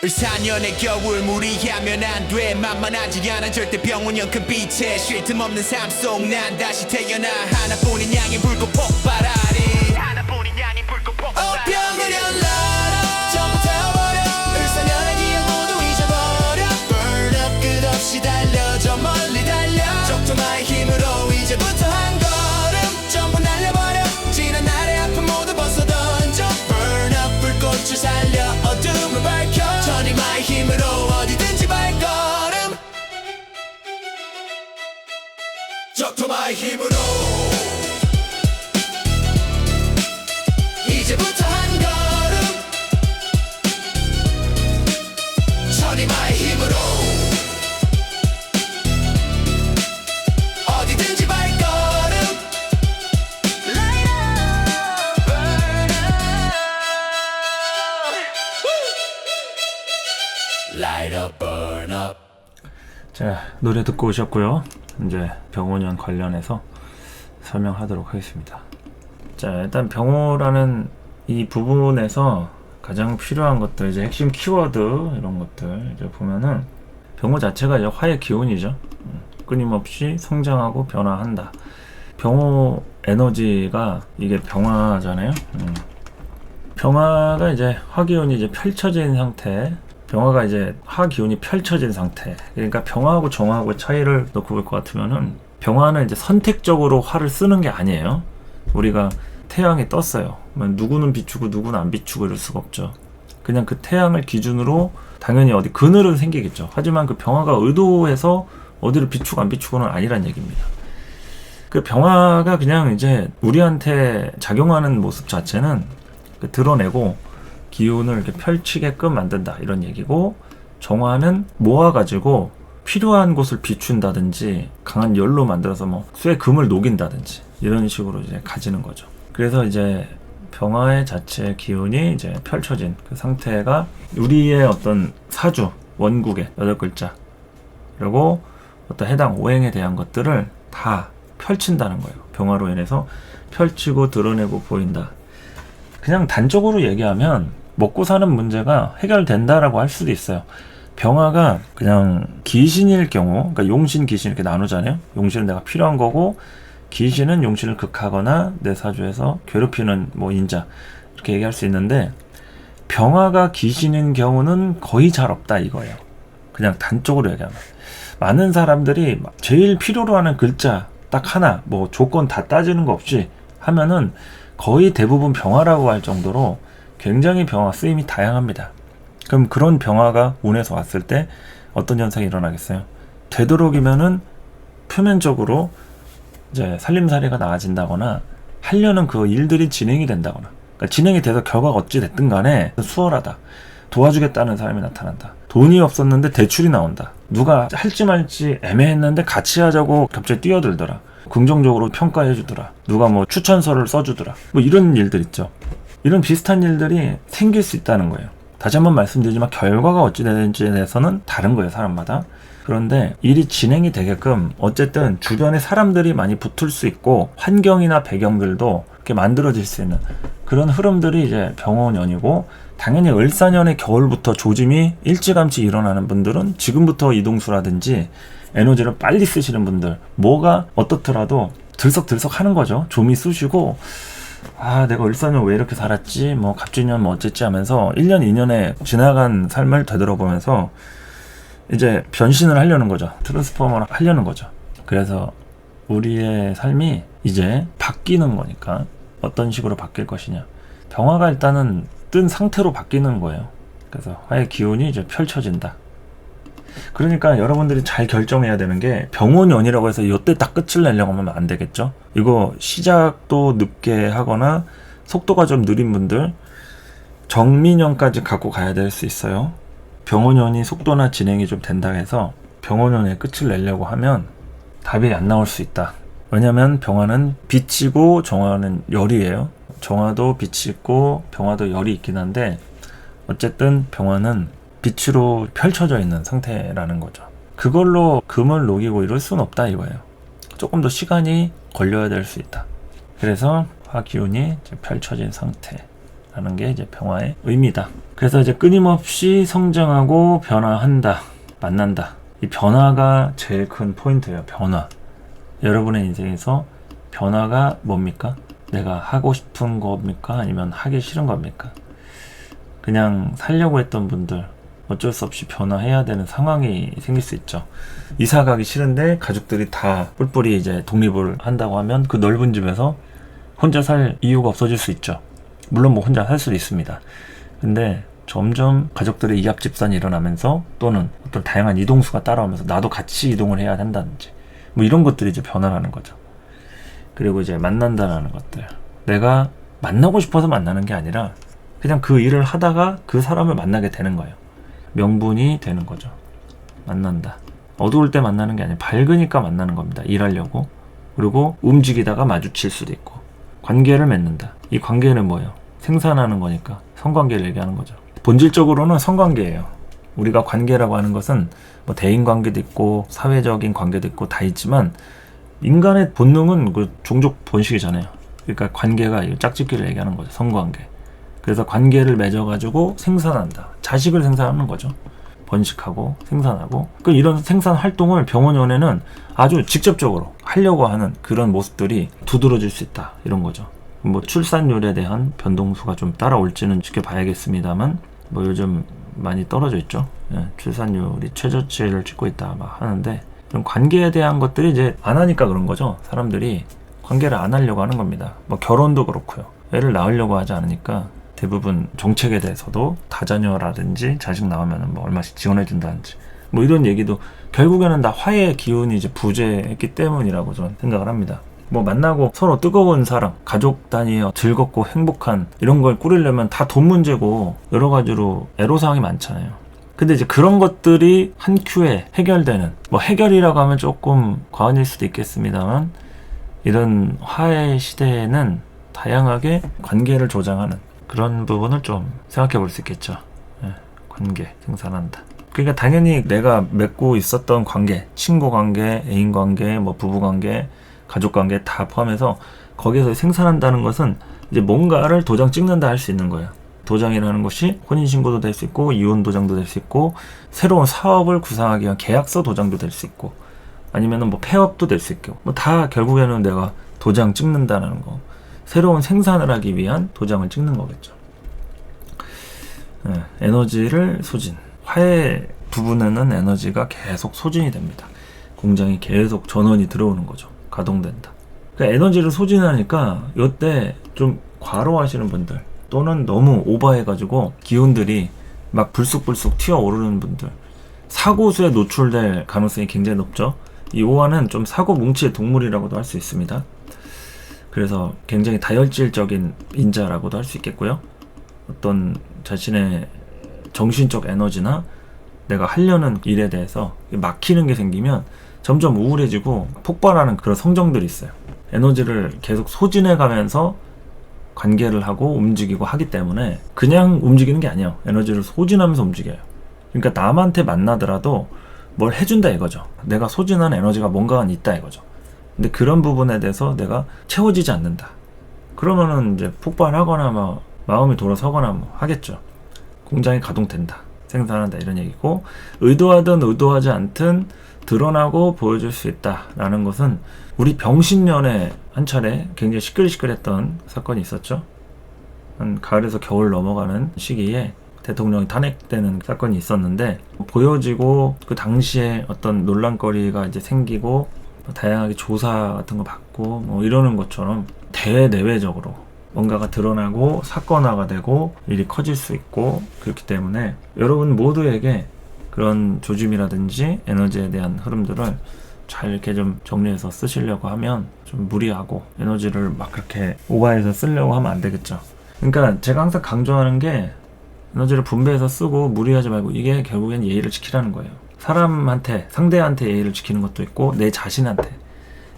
4년의 겨울 무리하면 안돼 만만하지 않아 절대 병원형 큰 빛에 쉴 틈 없는 삶 속 난 다시 태어나 하나뿐인 양의 불꽃 폭발하리 하나뿐인 양의 불꽃 폭발하리 병원형 라이터 전부 태워버려 을사년의 기억 모두 잊어버려 Burn up 끝없이 달려 저 멀리 달려 적토마의 힘으로 이제부터 한 걸음 전부 날려버려 지난 날의 아픔 모두 벗어 던져 Burn up 불꽃을 살려 어둠을 밝혀 전리마의 힘으로 어디든지 발걸음 적토마의 힘으로 이제부터 한 걸음 전리마의 힘으로 어디든지 발걸음 Light up, burn up Light up, burn up 자, 노래 듣고 오셨고요. 이제 병원연 관련해서 설명하도록 하겠습니다. 자, 일단 병호라는 이 부분에서 가장 필요한 것들, 이제 핵심 키워드 이런 것들 이제 보면은 병호 자체가 이제 화의 기운이죠. 끊임없이 성장하고 변화한다. 병호 에너지가 이게 병화잖아요. 병화가 이제 화기운이 이제 펼쳐진 상태. 병화가 이제 화기운이 펼쳐진 상태. 그러니까 병화하고 정화하고의 차이를 놓고 볼 것 같으면은 병화는 이제 선택적으로 화를 쓰는 게 아니에요. 우리가 태양이 떴어요. 누구는 비추고 누구는 안 비추고 이럴 수가 없죠. 그냥 그 태양을 기준으로 당연히 어디 그늘은 생기겠죠. 하지만 그 병화가 의도해서 어디를 비추고 안 비추고는 아니란 얘기입니다. 그 병화가 그냥 이제 우리한테 작용하는 모습 자체는 그 드러내고 기운을 이렇게 펼치게끔 만든다 이런 얘기고, 정화는 모아가지고 필요한 곳을 비춘다든지 강한 열로 만들어서 뭐 쇠 금을 녹인다든지 이런 식으로 이제 가지는 거죠. 그래서 이제 병화의 자체 기운이 이제 펼쳐진 그 상태가 우리의 어떤 사주, 원국의 8글자 그리고 어떤 해당 오행에 대한 것들을 다 펼친다는 거예요. 병화로 인해서 펼치고 드러내고 보인다. 그냥 단적으로 얘기하면 먹고 사는 문제가 해결된다라고 할 수도 있어요. 병화가 그냥 귀신일 경우, 그러니까 용신, 귀신 이렇게 나누잖아요. 용신은 내가 필요한 거고, 귀신은 용신을 극하거나 내 사주에서 괴롭히는 뭐 인자 이렇게 얘기할 수 있는데, 병화가 귀신인 경우는 거의 잘 없다 이거예요. 그냥 단적으로 얘기하면 많은 사람들이 제일 필요로 하는 글자 딱 하나, 뭐 조건 다 따지는 거 없이 하면은 거의 대부분 병화라고 할 정도로 굉장히 병화 쓰임이 다양합니다. 그럼 그런 병화가 운에서 왔을 때 어떤 현상이 일어나겠어요? 되도록이면은 표면적으로 이제 살림살이가 나아진다거나 하려는 그 일들이 진행이 된다거나, 그러니까 진행이 돼서 결과가 어찌 됐든 간에 수월하다, 도와주겠다는 사람이 나타난다, 돈이 없었는데 대출이 나온다, 누가 할지 말지 애매했는데 같이 하자고 갑자기 뛰어들더라, 긍정적으로 평가해 주더라, 누가 뭐 추천서를 써주더라, 뭐 이런 일들 있죠. 이런 비슷한 일들이 생길 수 있다는 거예요. 다시 한번 말씀드리지만 결과가 어찌 되는지에 대해서는 다른 거예요, 사람마다. 그런데 일이 진행이 되게끔 어쨌든 주변에 사람들이 많이 붙을 수 있고 환경이나 배경들도 이렇게 만들어질 수 있는 그런 흐름들이 이제 병원연이고, 당연히 을사년의 겨울부터 조짐이 일찌감치 일어나는 분들은 지금부터 이동수라든지 에너지를 빨리 쓰시는 분들, 뭐가 어떻더라도 들썩들썩 하는 거죠. 좀이 쑤시고, 아, 내가 을사년 왜 이렇게 살았지? 뭐 갑진년 뭐 어쨌지 하면서 1년 2년에 지나간 삶을 되돌아보면서 이제 변신을 하려는 거죠. 트랜스포머를 하려는 거죠. 그래서 우리의 삶이 이제 바뀌는 거니까 어떤 식으로 바뀔 것이냐. 병화가 일단은 뜬 상태로 바뀌는 거예요. 그래서 화의 기운이 이제 펼쳐진다. 그러니까 여러분들이 잘 결정해야 되는 게, 병원연이라고 해서 이때 딱 끝을 내려고 하면 안 되겠죠. 이거 시작도 늦게 하거나 속도가 좀 느린 분들 정민연까지 갖고 가야 될 수 있어요. 병원연이 속도나 진행이 좀 된다 해서 병원연의 끝을 내려고 하면 답이 안 나올 수 있다. 왜냐면 병화는 빛이고 정화는 열이에요. 정화도 빛이 있고 병화도 열이 있긴 한데 어쨌든 병화는 빛으로 펼쳐져 있는 상태라는 거죠. 그걸로 금을 녹이고 이럴 수는 없다 이거예요. 조금 더 시간이 걸려야 될 수 있다. 그래서 화기운이 이제 펼쳐진 상태라는 게 이제 병화의 의미다. 그래서 이제 끊임없이 성장하고 변화한다, 만난다. 이 변화가 제일 큰 포인트예요. 변화. 여러분의 인생에서 변화가 뭡니까? 내가 하고 싶은 겁니까? 아니면 하기 싫은 겁니까? 그냥 살려고 했던 분들 어쩔 수 없이 변화해야 되는 상황이 생길 수 있죠. 이사 가기 싫은데 가족들이 다 뿔뿔이 이제 독립을 한다고 하면 그 넓은 집에서 혼자 살 이유가 없어질 수 있죠. 물론 뭐 혼자 살 수도 있습니다. 근데 점점 가족들의 이합 집산이 일어나면서 또는 어떤 다양한 이동수가 따라오면서 나도 같이 이동을 해야 한다든지 뭐 이런 것들이 이제 변화라는 거죠. 그리고 이제 만난다라는 것들, 내가 만나고 싶어서 만나는 게 아니라 그냥 그 일을 하다가 그 사람을 만나게 되는 거예요. 명분이 되는 거죠. 만난다. 어두울 때 만나는 게 아니라 밝으니까 만나는 겁니다. 일하려고. 그리고 움직이다가 마주칠 수도 있고. 관계를 맺는다. 이 관계는 뭐예요? 생산하는 거니까 성관계를 얘기하는 거죠. 본질적으로는 성관계예요. 우리가 관계라고 하는 것은 뭐 대인 관계도 있고 사회적인 관계도 있고 다 있지만 인간의 본능은 그 종족 본식이잖아요. 그러니까 관계가 짝짓기를 얘기하는 거죠. 성관계. 그래서 관계를 맺어가지고 생산한다. 자식을 생산하는 거죠. 번식하고 생산하고. 이런 생산 활동을 병원연에는 아주 직접적으로 하려고 하는 그런 모습들이 두드러질 수 있다. 이런 거죠. 뭐 출산율에 대한 변동수가 좀 따라올지는 지켜봐야겠습니다만 뭐 요즘 많이 떨어져 있죠. 예, 출산율이 최저치를 찍고 있다 막 하는데, 그런 관계에 대한 것들이 이제 안 하니까 그런 거죠. 사람들이 관계를 안 하려고 하는 겁니다. 뭐 결혼도 그렇고요. 애를 낳으려고 하지 않으니까 대부분 정책에 대해서도 다자녀라든지 자식 나오면 뭐 얼마씩 지원해 준다든지 뭐 이런 얘기도 결국에는 다 화의 기운이 이제 부재했기 때문이라고 저는 생각을 합니다. 뭐 만나고 서로 뜨거운 사랑, 가족 단위의 즐겁고 행복한 이런 걸 꾸리려면 다 돈 문제고 여러 가지로 애로사항이 많잖아요. 근데 이제 그런 것들이 한 큐에 해결되는, 뭐 해결이라고 하면 조금 과언일 수도 있겠습니다만, 이런 화해 시대에는 다양하게 관계를 조장하는 그런 부분을 좀 생각해 볼 수 있겠죠. 예, 관계 생산한다. 그러니까 당연히 내가 맺고 있었던 관계, 친구 관계, 애인 관계, 뭐 부부 관계, 가족 관계 다 포함해서 거기에서 생산한다는 것은 이제 뭔가를 도장 찍는다 할 수 있는 거예요. 도장이라는 것이 혼인신고도 될 수 있고, 이혼 도장도 될 수 있고, 새로운 사업을 구상하기 위한 계약서 도장도 될 수 있고, 아니면은 뭐 폐업도 될 수 있고, 뭐 다 결국에는 내가 도장 찍는다는 거, 새로운 생산을 하기 위한 도장을 찍는 거겠죠. 네, 에너지를 소진. 화해 부분에는 에너지가 계속 소진이 됩니다. 공장이 계속 전원이 들어오는 거죠. 가동된다. 그러니까 에너지를 소진하니까 이때 좀 과로하시는 분들, 또는 너무 오버해가지고 기운들이 막 불쑥불쑥 튀어오르는 분들, 사고수에 노출될 가능성이 굉장히 높죠. 이 오화는 좀 사고 뭉치의 동물이라고도 할 수 있습니다. 그래서 굉장히 다혈질적인 인자라고도 할 수 있겠고요. 어떤 자신의 정신적 에너지나 내가 하려는 일에 대해서 막히는 게 생기면 점점 우울해지고 폭발하는 그런 성정들이 있어요. 에너지를 계속 소진해 가면서 관계를 하고 움직이고 하기 때문에 그냥 움직이는 게 아니에요. 에너지를 소진하면서 움직여요. 그러니까 남한테 만나더라도 뭘 해준다 이거죠. 내가 소진한 에너지가 뭔가 있다 이거죠. 근데 그런 부분에 대해서 내가 채워지지 않는다. 그러면은 이제 폭발하거나 뭐 마음이 돌아서거나 뭐 하겠죠. 공장이 가동된다. 생산한다 이런 얘기고, 의도하든 의도하지 않든 드러나고 보여줄 수 있다라는 것은 우리 병신년에 한 차례 굉장히 시끌시끌했던 사건이 있었죠. 한 가을에서 겨울 넘어가는 시기에 대통령이 탄핵되는 사건이 있었는데, 보여지고 그 당시에 어떤 논란거리가 이제 생기고 다양하게 조사 같은 거 받고 뭐 이러는 것처럼 대내외적으로 뭔가가 드러나고 사건화가 되고 일이 커질 수 있고, 그렇기 때문에 여러분 모두에게 그런 조짐이라든지 에너지에 대한 흐름들을 잘 이렇게 좀 정리해서 쓰시려고 하면 좀 무리하고 에너지를 막 그렇게 오버해서 쓰려고 하면 안 되겠죠. 그러니까 제가 항상 강조하는 게 에너지를 분배해서 쓰고 무리하지 말고, 이게 결국엔 예의를 지키라는 거예요. 사람한테, 상대한테 예의를 지키는 것도 있고 내 자신한테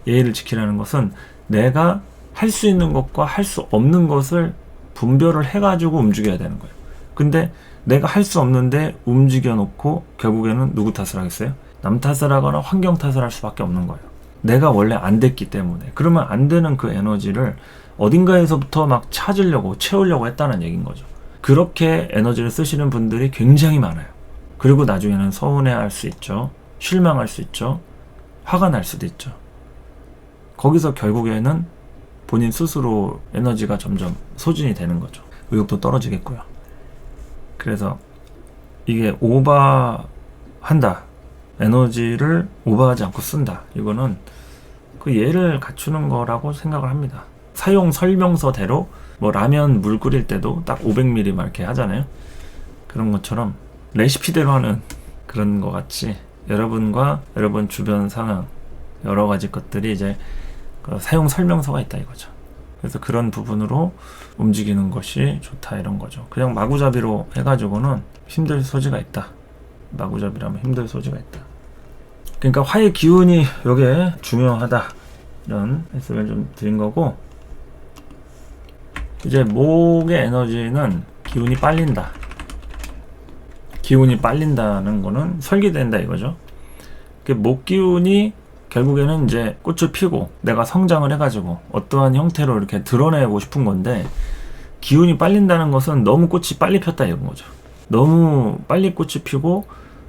예의를 지키라는 것은 내가 할 수 있는 것과 할 수 없는 것을 분별을 해가지고 움직여야 되는 거예요. 근데 내가 할 수 없는데 움직여 놓고 결국에는 누구 탓을 하겠어요? 남 탓을 하거나 환경 탓을 할 수밖에 없는 거예요. 내가 원래 안 됐기 때문에. 그러면 안 되는 그 에너지를 어딘가에서부터 막 찾으려고 채우려고 했다는 얘기인 거죠. 그렇게 에너지를 쓰시는 분들이 굉장히 많아요. 그리고 나중에는 서운해할 수 있죠. 실망할 수 있죠. 화가 날 수도 있죠. 거기서 결국에는 본인 스스로 에너지가 점점 소진이 되는 거죠. 의욕도 떨어지겠고요. 그래서 이게 오버한다, 에너지를 오버하지 않고 쓴다, 이거는 그 예를 갖추는 거라고 생각을 합니다. 사용 설명서대로 뭐 라면 물 끓일 때도 딱 500ml 막 이렇게 하잖아요. 그런 것처럼 레시피대로 하는 그런 거 같이 여러분과 여러분 주변 상황 여러 가지 것들이 이제 그 사용 설명서가 있다 이거죠. 그래서 그런 부분으로 움직이는 것이 좋다 이런 거죠. 그냥 마구잡이로 해가지고는 힘들 소지가 있다. 마구잡이라면 힘들 소지가 있다. 그러니까 화의 기운이 요게 중요하다, 이런 말씀을 좀 드린 거고, 이제 목의 에너지는 기운이 빨린다. 기운이 빨린다는 거는 설계된다 이거죠. 목 기운이 결국에는 이제 꽃을 피고 내가 성장을 해가지고 어떠한 형태로 이렇게 드러내고 싶은 건데, 기운이 빨린다는 것은 너무 꽃이 빨리 폈다 이런 거죠. 너무 빨리 꽃이 피고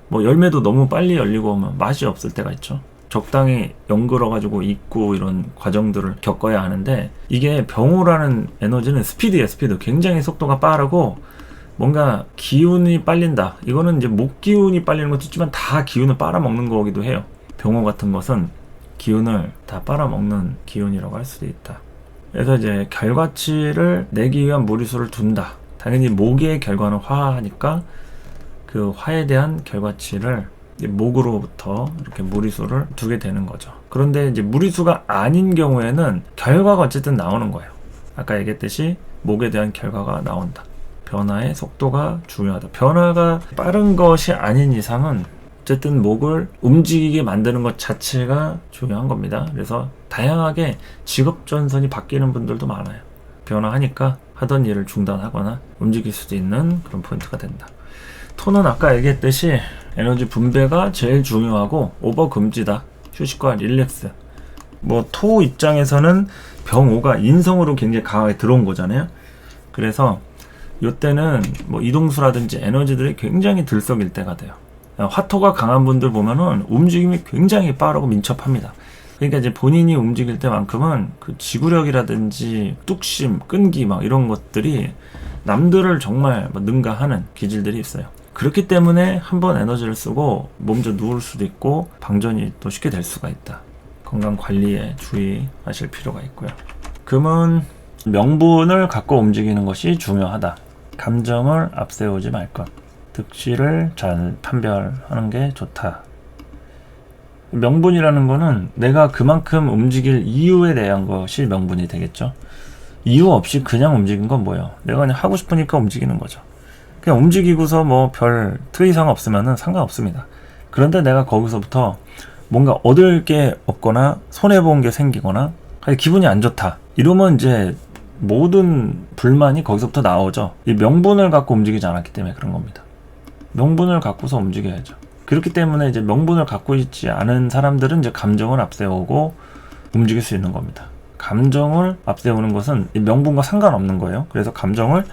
뭐 열매도 너무 빨리 열리고 하면 맛이 없을 때가 있죠. 적당히 연글어가지고 익고 이런 과정들을 겪어야 하는데, 이게 병호라는 에너지는 스피드예요. 스피드. 굉장히 속도가 빠르고 뭔가 기운이 빨린다. 이거는 이제 목 기운이 빨리는 것도 있지만 다 기운을 빨아먹는 거기도 해요. 병호 같은 것은 기운을 다 빨아먹는 기운이라고 할 수도 있다. 그래서 이제 결과치를 내기 위한 무리수를 둔다. 당연히 목의 결과는 화하니까 그 화에 대한 결과치를 목으로부터 이렇게 무리수를 두게 되는 거죠. 그런데 이제 무리수가 아닌 경우에는 결과가 어쨌든 나오는 거예요. 아까 얘기했듯이 목에 대한 결과가 나온다. 변화의 속도가 중요하다. 변화가 빠른 것이 아닌 이상은 어쨌든 목을 움직이게 만드는 것 자체가 중요한 겁니다. 그래서 다양하게 직업 전선이 바뀌는 분들도 많아요. 변화하니까 하던 일을 중단하거나 움직일 수도 있는 그런 포인트가 된다. 토는 아까 얘기했듯이 에너지 분배가 제일 중요하고 오버 금지다. 휴식과 릴렉스. 뭐 토 입장에서는 병5가 인성으로 굉장히 강하게 들어온 거잖아요. 그래서 이때는 뭐 이동수라든지 에너지들이 굉장히 들썩일 때가 돼요. 화토가 강한 분들 보면은 움직임이 굉장히 빠르고 민첩합니다. 그러니까 이제 본인이 움직일 때만큼은 그 지구력이라든지 뚝심, 끈기 막 이런 것들이 남들을 정말 능가하는 기질들이 있어요. 그렇기 때문에 한번 에너지를 쓰고 몸 좀 누울 수도 있고 방전이 또 쉽게 될 수가 있다. 건강 관리에 주의하실 필요가 있고요. 금은 명분을 갖고 움직이는 것이 중요하다. 감정을 앞세우지 말 것. 득실을 잘 판별하는 게 좋다. 명분이라는 거는 내가 그만큼 움직일 이유에 대한 것이 명분이 되겠죠. 이유 없이 그냥 움직인 건 뭐예요? 내가 그냥 하고 싶으니까 움직이는 거죠. 그냥 움직이고서 뭐 별 특이사항 없으면은 상관없습니다. 그런데 내가 거기서부터 뭔가 얻을 게 없거나 손해본 게 생기거나 기분이 안 좋다. 이러면 이제 모든 불만이 거기서부터 나오죠. 이 명분을 갖고 움직이지 않았기 때문에 그런 겁니다. 명분을 갖고서 움직여야죠. 그렇기 때문에 이제 명분을 갖고 있지 않은 사람들은 이제 감정을 앞세우고 움직일 수 있는 겁니다. 감정을 앞세우는 것은 이 명분과 상관없는 거예요. 그래서 감정을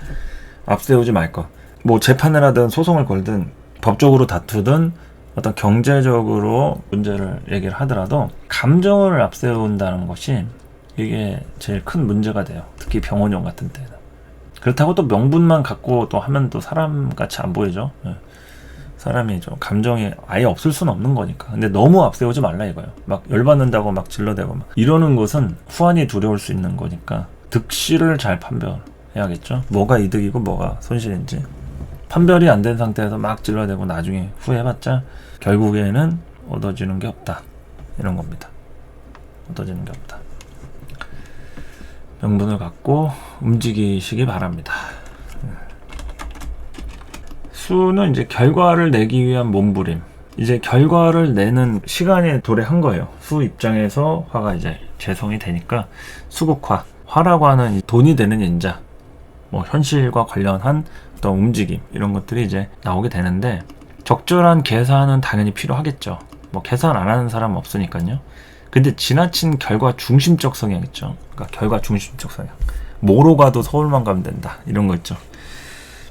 앞세우지 말 것. 뭐 재판을 하든 소송을 걸든 법적으로 다투든 어떤 경제적으로 문제를 얘기를 하더라도 감정을 앞세운다는 것이 이게 제일 큰 문제가 돼요. 특히 병원용 같은 때는. 그렇다고 또 명분만 갖고 또 하면 또 사람같이 안 보이죠. 사람이 좀 감정이 아예 없을 수는 없는 거니까. 근데 너무 앞세우지 말라 이거예요. 막 열받는다고 막 질러대고 막 이러는 것은 후환이 두려울 수 있는 거니까 득실을 잘 판별해야겠죠. 뭐가 이득이고 뭐가 손실인지. 판별이 안 된 상태에서 막 질러대고 나중에 후회해봤자 결국에는 얻어지는 게 없다. 이런 겁니다. 얻어지는 게 없다. 명분을 갖고 움직이시기 바랍니다. 수는 이제 결과를 내기 위한 몸부림. 이제 결과를 내는 시간에 도래한 거예요. 수 입장에서 화가 이제 재성이 되니까 수국화. 화라고 하는 돈이 되는 인자. 뭐 현실과 관련한 어떤 움직임 이런 것들이 이제 나오게 되는데 적절한 계산은 당연히 필요하겠죠. 뭐 계산 안 하는 사람은 없으니까요. 근데 지나친 결과 중심적 성향 있죠. 그러니까 결과 중심적 성향. 뭐로 가도 서울만 가면 된다. 이런 거 있죠.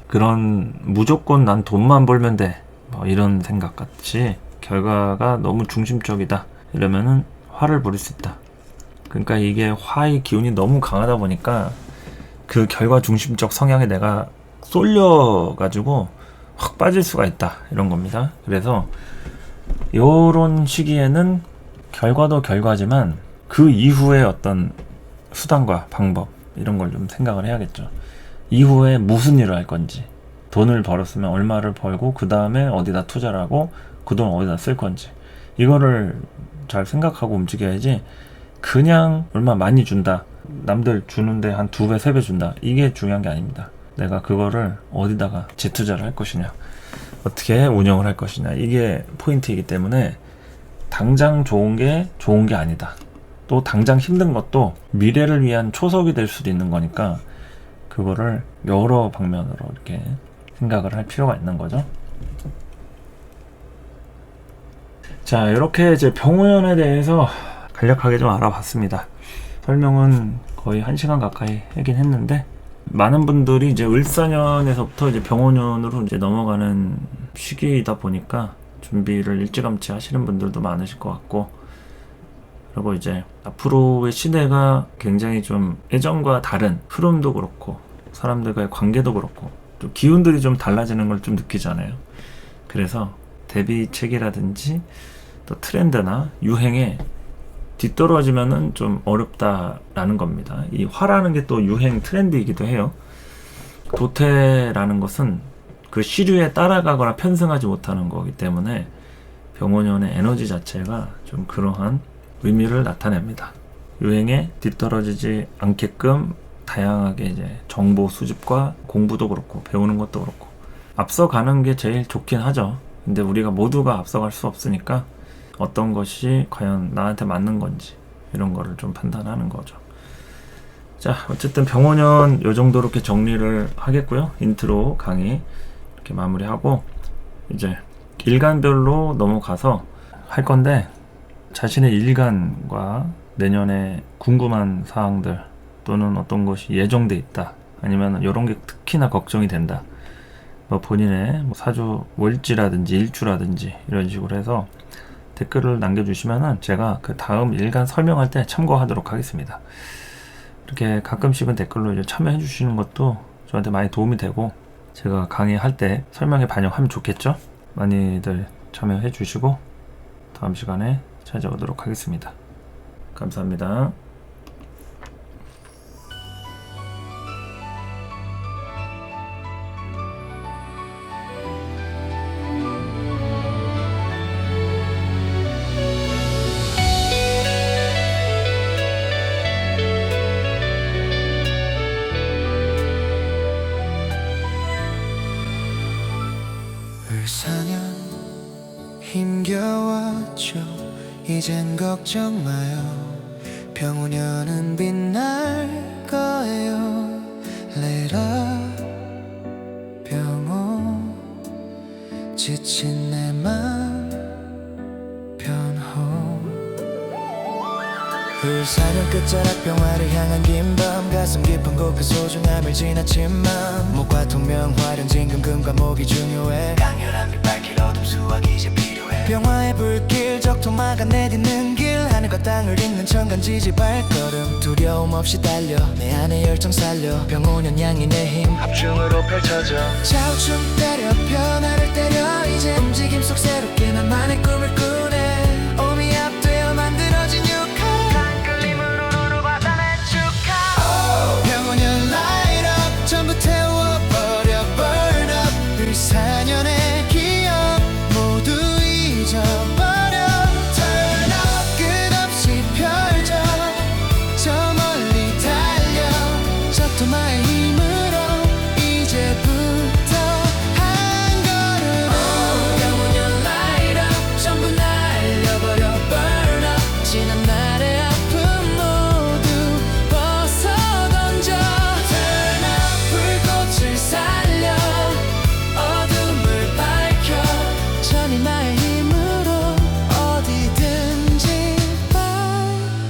그런 무조건 난 돈만 벌면 돼. 뭐 이런 생각 같이 결과가 너무 중심적이다. 이러면은 화를 부릴 수 있다. 그러니까 이게 화의 기운이 너무 강하다 보니까 그 결과 중심적 성향에 내가 쏠려가지고 확 빠질 수가 있다. 이런 겁니다. 그래서 요런 시기에는 결과도 결과지만 그 이후에 어떤 수단과 방법 이런 걸 좀 생각을 해야겠죠. 이후에 무슨 일을 할 건지, 돈을 벌었으면 얼마를 벌고 그 다음에 어디다 투자를 하고 그 돈 어디다 쓸 건지 이거를 잘 생각하고 움직여야지 그냥 얼마 많이 준다, 남들 주는데 한 2배, 3배 준다, 이게 중요한 게 아닙니다. 내가 그거를 어디다가 재투자를 할 것이냐, 어떻게 운영을 할 것이냐, 이게 포인트이기 때문에 당장 좋은 게 아니다. 또 당장 힘든 것도 미래를 위한 초석이 될 수도 있는 거니까 그거를 여러 방면으로 이렇게 생각을 할 필요가 있는 거죠. 자, 이렇게 이제 병우연에 대해서 간략하게 좀 알아봤습니다. 설명은 거의 1시간 가까이 하긴 했는데 많은 분들이 이제 을사년에서부터 이제 병원년으로 이제 넘어가는 시기이다 보니까 준비를 일찌감치 하시는 분들도 많으실 것 같고, 그리고 이제 앞으로의 시대가 굉장히 좀 예전과 다른 흐름도 그렇고 사람들과의 관계도 그렇고 또 기운들이 좀 달라지는 걸 좀 느끼잖아요. 그래서 대비책이라든지 또 트렌드나 유행에 뒤떨어지면은 좀 어렵다라는 겁니다. 이 화라는 게 또 유행 트렌드이기도 해요. 도태라는 것은 그 시류에 따라가거나 편승하지 못하는 거기 때문에 병원연의 에너지 자체가 좀 그러한 의미를 나타냅니다. 유행에 뒤떨어지지 않게끔 다양하게 이제 정보 수집과 공부도 그렇고 배우는 것도 그렇고 앞서가는 게 제일 좋긴 하죠. 근데 우리가 모두가 앞서갈 수 없으니까 어떤 것이 과연 나한테 맞는 건지 이런 거를 좀 판단하는 거죠. 자, 어쨌든 병원연 요 정도로 이렇게 정리를 하겠고요. 인트로 강의 이렇게 마무리하고 이제 일간별로 넘어가서 할 건데, 자신의 일간과 내년에 궁금한 사항들 또는 어떤 것이 예정돼 있다, 아니면 이런 게 특히나 걱정이 된다, 뭐 본인의 뭐 사주 월지라든지 일주라든지 이런 식으로 해서 댓글을 남겨주시면은 제가 그 다음 일간 설명할 때 참고하도록 하겠습니다. 이렇게 가끔씩은 댓글로 이제 참여해 주시는 것도 저한테 많이 도움이 되고, 제가 강의할 때 설명에 반영하면 좋겠죠? 많이들 참여해 주시고 다음 시간에 찾아오도록 하겠습니다. 감사합니다. 을사년 힘겨웠죠. 이젠 걱정 마요. 병우년은 빛날 거예요. 레라 병호 지친 내 맘 변호. 을사년 끝자락 병화를 향한 긴 밤, 가슴 깊은 곳 그 소중함을 지나치만 목과 통명 화룡 진금금과 목이 중요해. 강렬한 빛 밝힐 어둠 수확이 이제 필요해. 병화의 불길 적토마가 내딛는 길, 하늘과 땅을 잇는 천간지지 발걸음 두려움 없이 달려 내 안의 열정 살려. 병오년 양이 내 힘 합중으로 펼쳐져. 좌우충 때려 변화를 때려 이제 움직임 속 새롭게 나만의 꿈을 꾸네. 오미 앞되어 만들어진 육하 끌림으로 받아 내 축하. 병오년 light up 전부 태워버려 burn up. 을사년의 기억 모두 잊어버려 turn up. 끝없이 펼쳐 저 멀리 달려 적토마의 힘으로 이제부터 한 걸음. 병오년 light up 전부 날려버려 burn up. 지난 날의 아픔 모두 벗어던져 turn up. 불꽃을 살려 어둠을 밝혀 천이마의 힘으로 어디든지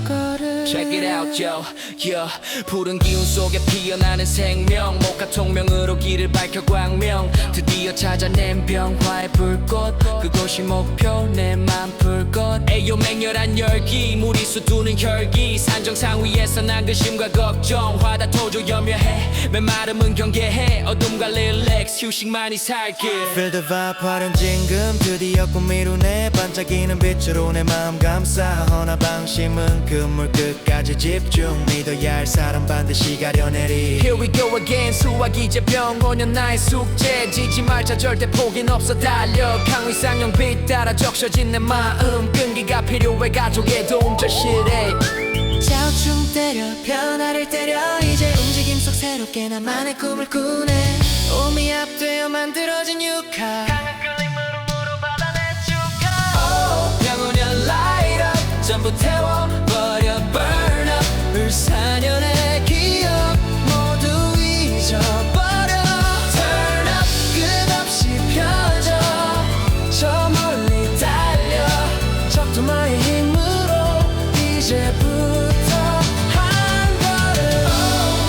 발걸음. Check it out, yo, yeah. 푸른 기운 속에 피어나는 생명, 목화 통명으로 길을 밝혀 광명. 드디어 찾아낸 병화의 불꽃, 그곳이 목표 내 맘 풀 것. 에요 맹렬한 열기, 무리수 두는 혈기. 산정상 위에서 난 근심과 걱정, 화다 토조 염려해. 메마름은 경계해. 어둠과 릴렉스 휴식만이 살길. Feel the vibe 화려한 진금 드디어 꿈 이루네. 반짝이는 빛으로 내 마음 감싸. 허나 방심은 그물 끝까지 집중. 믿어야 할 사람 반드시 가려내리. Here we go again. 수학 이제 병오년 나의 숙제. 지지 말자 절대 포기는 없어 달려. 강위상형 빛 따라 적셔진 내 마음. 끈기가 필요해 가족의 도움 절실해. 좌우충 때려 변화를 때려 이제 움직임 속 새롭게 나만의 꿈을 꾸네. 오미 앞되어 만들어진 육하 강한 끌림으로 받아 내 축하. 병오년 light up 전부 태워버려 burn up. 을사년의 기억 모두 잊어버려 turn up. 끝없이 펴져 저 멀리 달려 적토마의 힘으로 이제부터 한 걸음.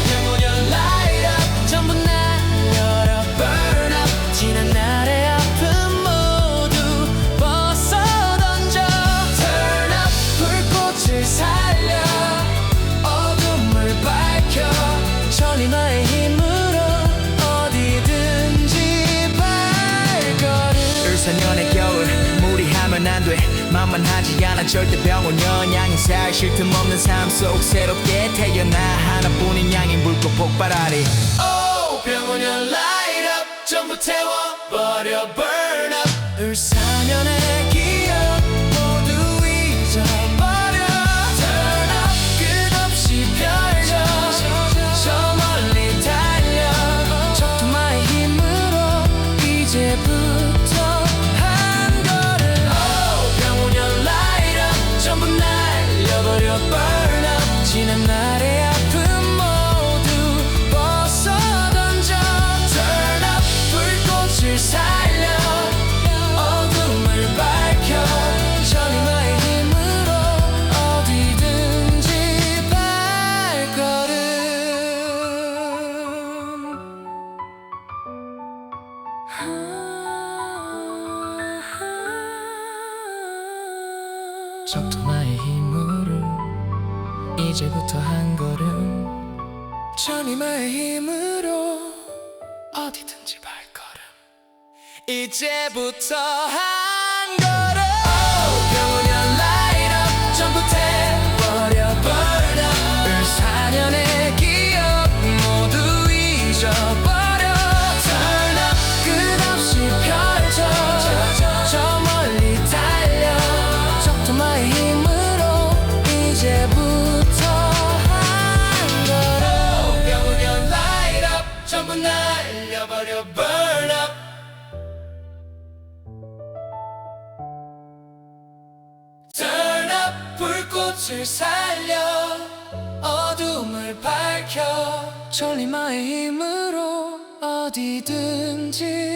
병오년 light up 전부 날려라 burn up. 지난 날의 아픔 모두 벗어던져 turn up. 불꽃을 살려 어둠을 밝혀 천리마의 힘으로 어디든지 발걸음. 을사년의 겨울 무리하면 안돼. 만만하지 않아 절대 병오년 양이 살 쉴 틈 없는 삶 속 새롭게 태어나. 하나뿐인 양인 불꽃 폭발하리. 병오년 light up 전부 태워버려 burn up. 을사년의 기억 모두 잊어버려 turn up. 끝없이 펼쳐 저 적토마의 힘으로 이제부터 한 걸음 천이마의 힘으로 어디든지 발걸음 이제부터 한 걸음 병원연 light up 전부 태워버려 burn up 4년의 기억 모두 잊어버려 turn up 끝없이 펼쳐 저 멀리 달려 적토마의 힘으로 이제부터 한 걸음 병원연 light up 전부 날려버려 burn up Turn up 불꽃을 살려 어둠을 밝혀 천리마의 힘으로 어디든지